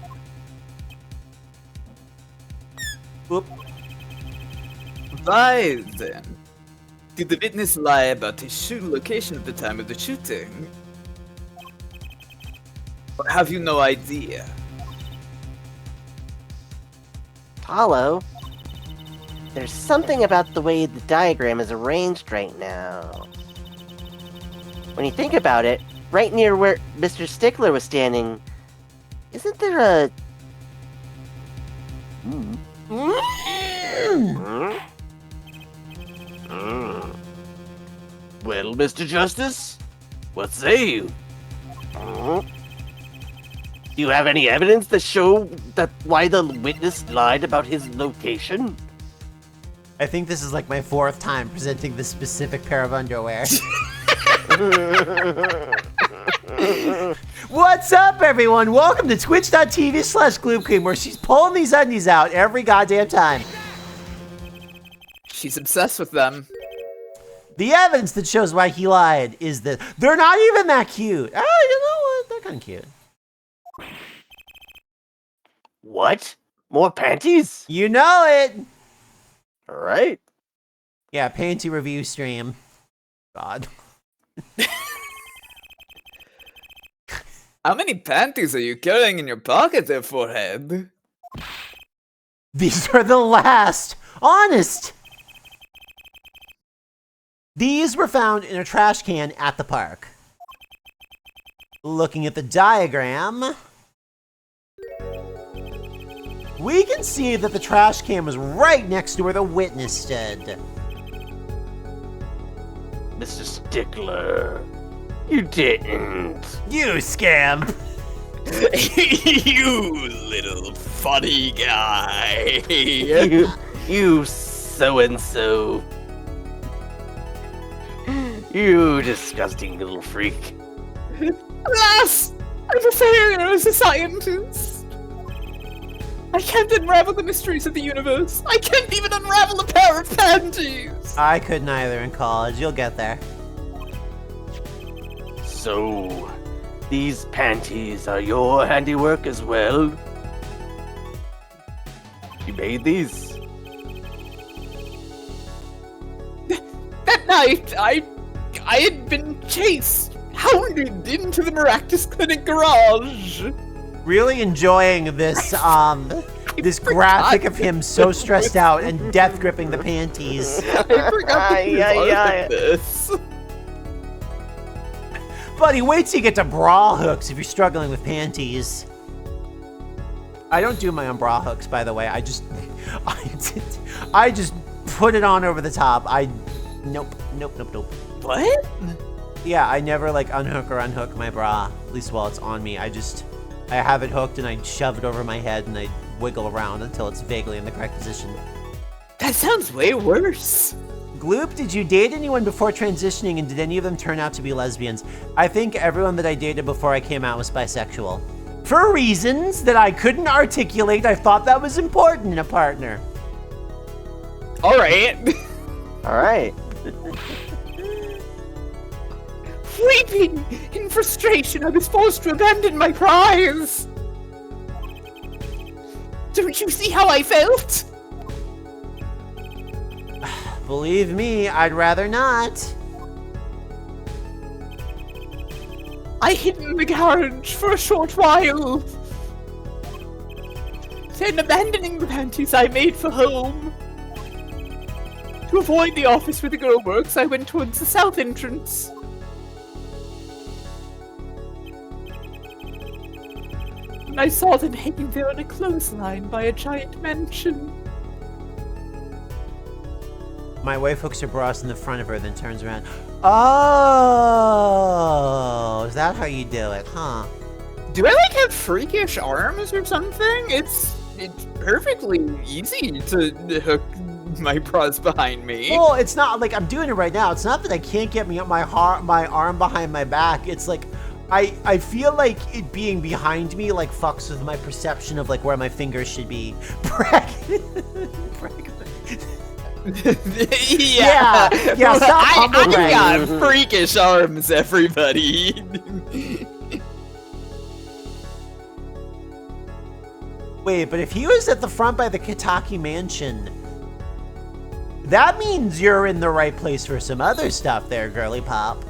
Oop. Why, then? Did the witness lie about his shoot location at the time of the shooting? Or have you no idea? Apollo, there's something about the way the diagram is arranged right now. When you think about it, right near where Mr. Stickler was standing, isn't there a... Well, Mr. Justice, what say you? Do you have any evidence to show that why the witness lied about his location? I think this is like my 4th time presenting this specific pair of underwear. What's up, everyone? Welcome to twitch.tv/Gloop, where she's pulling these undies out every goddamn time. She's obsessed with them. The evidence that shows why he lied is that they're not even that cute. Oh, you know what? They're kind of cute. What? More panties? You know it. Alright. Yeah, panty review stream. God. How many panties are you carrying in your pocket there, forehead? These are the last. Honest. These were found in a trash can at the park. Looking at the diagram, we can see that the trash can was right next to where the witness stood. Mr. Stickler, you didn't. You scamp! You little funny guy. You so-and-so. You disgusting little freak. Alas! I'm a failure as a scientist. I can't unravel the mysteries of the universe. I can't even unravel a pair of panties. I couldn't either in college. You'll get there. So, these panties are your handiwork as well? You made these? That night, I had been chased, hounded into the Maractus Clinic garage. Really enjoying this, this graphic of him so stressed out and death gripping the panties. I forgot to be part of this. Buddy, wait till you get to bra hooks if you're struggling with panties. I don't do my own bra hooks, by the way. I just put it on over the top. Nope. What? Yeah, I never like unhook or unhook my bra, at least while it's on me. I have it hooked and I shove it over my head and I wiggle around until it's vaguely in the correct position. That sounds way worse. Gloop, did you date anyone before transitioning and did any of them turn out to be lesbians? I think everyone that I dated before I came out was bisexual. For reasons that I couldn't articulate, I thought that was important in a partner. All right. All right. Weeping in frustration, I was forced to abandon my prize. Don't you see how I felt? Believe me, I'd rather not. I hid in the garage for a short while. Then, abandoning the panties, I made for home. To avoid the office where the girl works, I went towards the south entrance. And I saw them hanging there on a clothesline by a giant mansion. My wife hooks her bras in the front of her, then turns around. Oh, is that how you do it, huh? Do I like have freakish arms or something? It's perfectly easy to hook my bras behind me. Well, it's not like I'm doing it right now. It's not that I can't get my arm behind my back. It's like I feel like it being behind me like fucks with my perception of like where my fingers should be. Yeah, stop I bragging. got freakish arms, everybody. Wait, but if he was at the front by the Kitaki mansion, that means you're in the right place for some other stuff there, girly pop.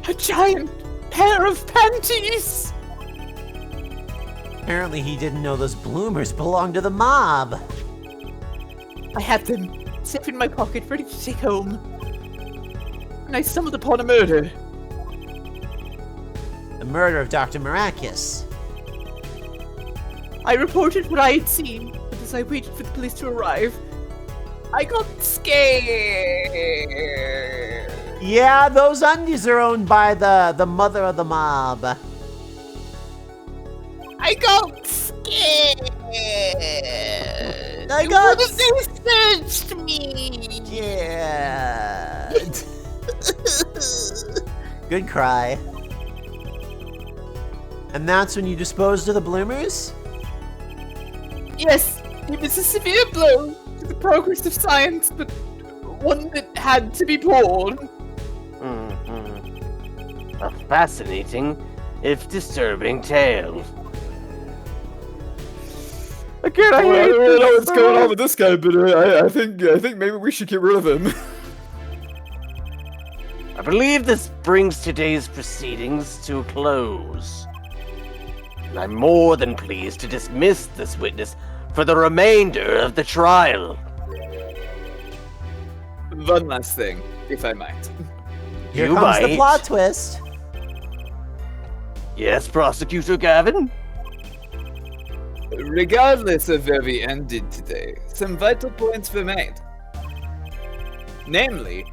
A giant pair of panties! Apparently he didn't know those bloomers belonged to the mob. I had them safe in my pocket, ready to take home. And I stumbled upon a murder. The murder of Dr. Maracus. I reported what I had seen, but as I waited for the police to arrive, I got scared. Yeah, those undies are owned by the mother of the mob. I got scared. I got They searched me. Yeah. Good cry. And that's when you disposed of the bloomers? Yes, it was a severe blow to the progress of science, but one that had to be borne. A fascinating, if disturbing tale. Again, I Well, I don't really know what's going on with with this guy, but I think maybe we should get rid of him. I believe this brings today's proceedings to a close. And I'm more than pleased to dismiss this witness for the remainder of the trial. One last thing, if I might. Here You comes the might. plot twist. Yes, Prosecutor Gavin? Regardless of where we ended today, some vital points were made. Namely,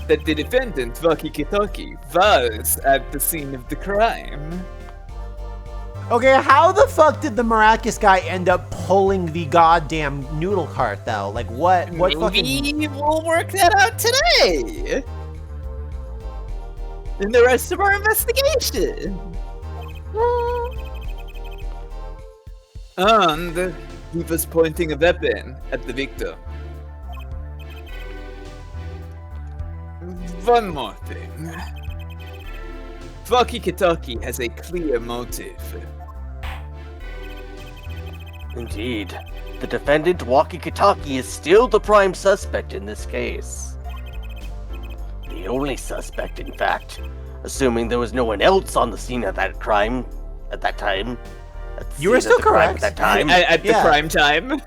that the defendant, Wakikitoki, was at the scene of the crime. Okay, how the fuck did the Maracus guy end up pulling the goddamn noodle cart, though? Like, what Maybe fucking... we'll work that out today! In the rest of our investigation! And he was pointing a weapon at the victim. One more thing. Wakikitoki has a clear motive. Indeed. The defendant, Wakikitaki, is still the prime suspect in this case. The only suspect, in fact, assuming there was no one else on the scene of that crime at that time. At the You were scene of still the crime correct. At that time. At the Yeah. prime time.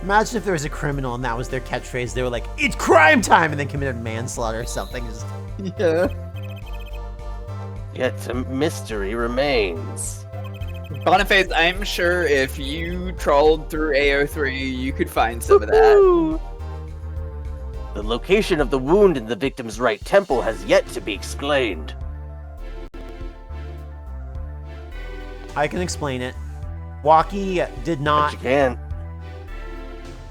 Imagine if there was a criminal and that was their catchphrase. They were like, "It's crime time!" and then committed manslaughter or something. Just... Yeah. Yet a mystery remains. Boniface, I'm sure if you trawled through AO3, you could find some of that. Woo-hoo! The location of the wound in the victim's right temple has yet to be explained. I can explain it. Walkie did But not. you can't.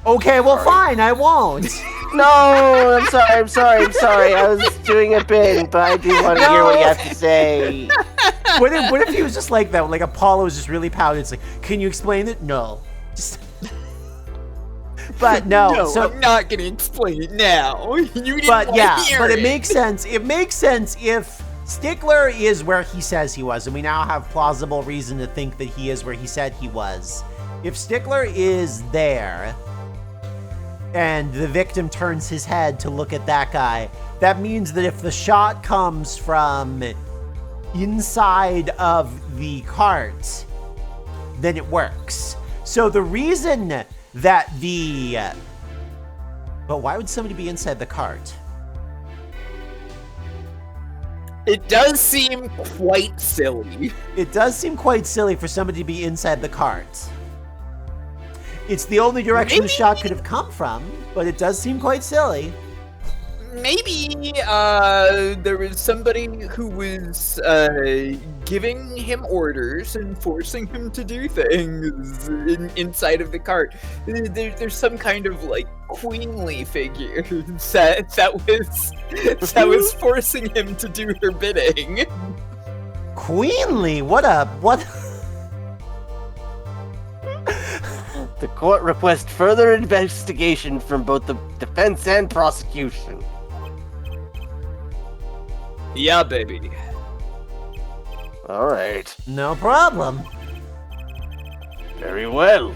Okay, well, fine, I won't. No, I'm sorry. I was doing a bit, but I do want to hear what you have to say. What if he was just like that? Like Apollo was just really pouted. It's like, can you explain it? No. Just. But no, so I'm not gonna explain it now. You didn't but wanna yeah, hear but it makes sense. It makes sense if Stickler is where he says he was, and we now have plausible reason to think that he is where he said he was. If Stickler is there, and the victim turns his head to look at that guy, that means that if the shot comes from inside of the cart, then it works. So the reason that but why would somebody be inside the cart? It does seem quite silly. It does seem quite silly for somebody to be inside the cart. It's the only direction the shot could have come from, but it does seem quite silly. Maybe there was somebody who was giving him orders and forcing him to do things inside of the cart. There's some kind of like queenly figure that was forcing him to do her bidding. Queenly? What? The court requests further investigation from both the defense and prosecution. Yeah, baby. Alright, No problem. very well.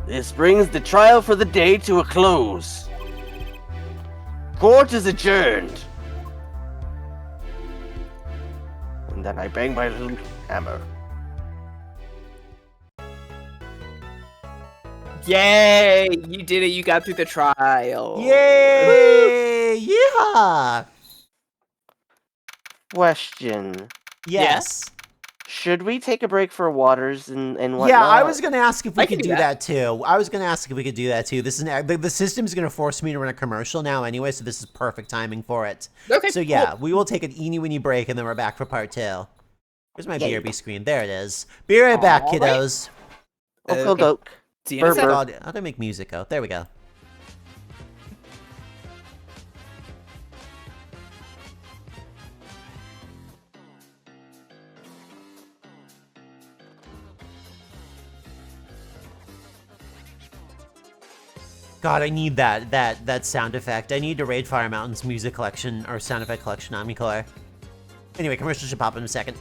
This brings the trial for the day to a close. Court is adjourned. And then I bang my little hammer. Yay! You did it. You got through the trial. Yay! Yeehaw! Question. Yes. Should we take a break for waters and whatnot? Yeah, I was gonna ask if we I could can do do that too. I was gonna ask if we could do that too. This is the system's gonna force me to run a commercial now anyway, so this is perfect timing for it. Okay. So yeah, we will take an eeny weeny break and then we're back for part 2. Where's my BRB screen? There it is. Be right back, All right. kiddos. Okie doke. See you in a Burr, sec. burr. How do I make music out? There we go. God, I need that sound effect. I need to raid Firemtn's music collection or sound effect collection on me, Claire. Anyway, commercial should pop in a second.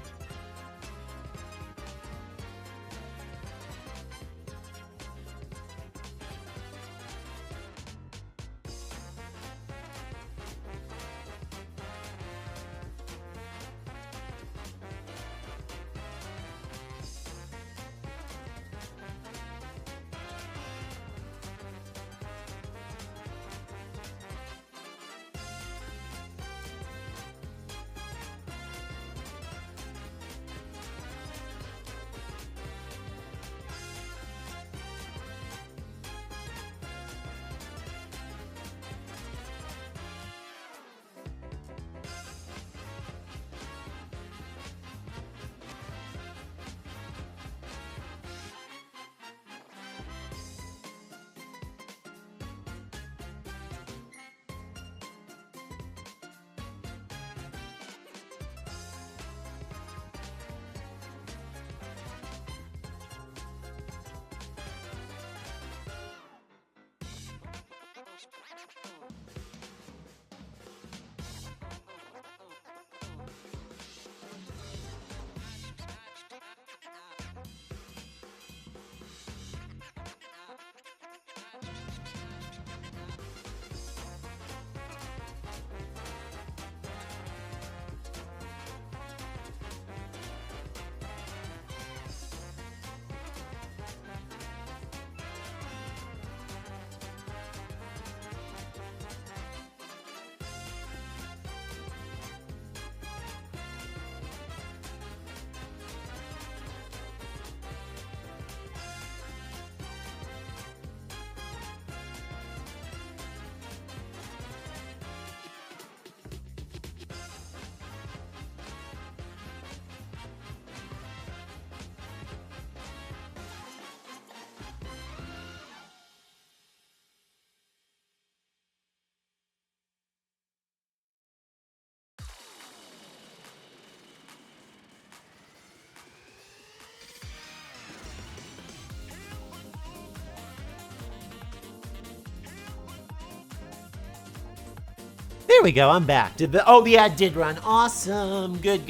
There we go, I'm back. Oh, the ad did run. Awesome. Good.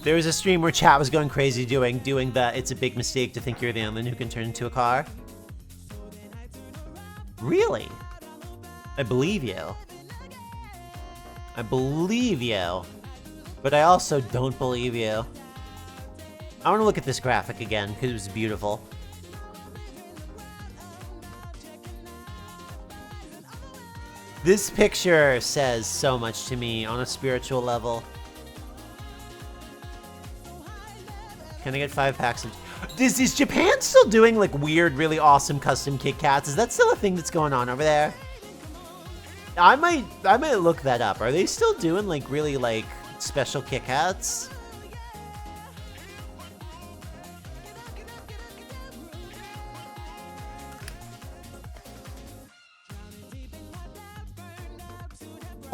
There was a stream where chat was going crazy doing the it's a big mistake to think you're the alien who can turn into a car. Really? I believe you. But I also don't believe you. I want to look at this graphic again, because it was beautiful. This picture says so much to me on a spiritual level. Can I get 5 packs of... Is Japan still doing, like, weird, really awesome custom Kit Kats? Is that still a thing that's going on over there? I might look that up. Are they still doing, like, really, like, special Kit Kats?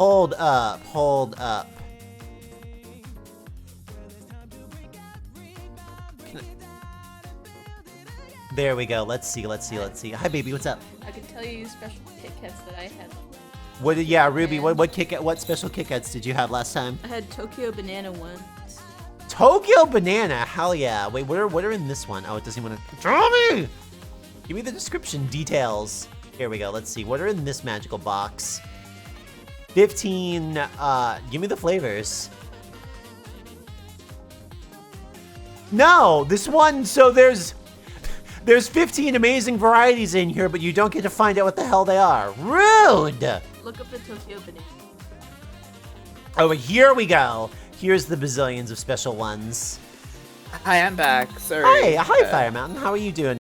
Hold up. There we go. Let's see. Hi, baby. What's up? I can tell you special Kit Kats that I had. Yeah, Ruby. What special Kit Kats did you have last time? I had Tokyo Banana ones. Tokyo Banana. Hell yeah. Wait, what are in this one? Oh, it doesn't want to draw me. Give me the description details. Here we go. Let's see. What are in this magical box? 15. Give me the flavors. No, this one. So there's 15 amazing varieties in here, but you don't get to find out what the hell they are. Rude! Look up the Tokyo Banana. Oh, here we go. Here's the bazillions of special ones. Hi, I'm back. Sorry. Hi, Firemtn. How are you doing?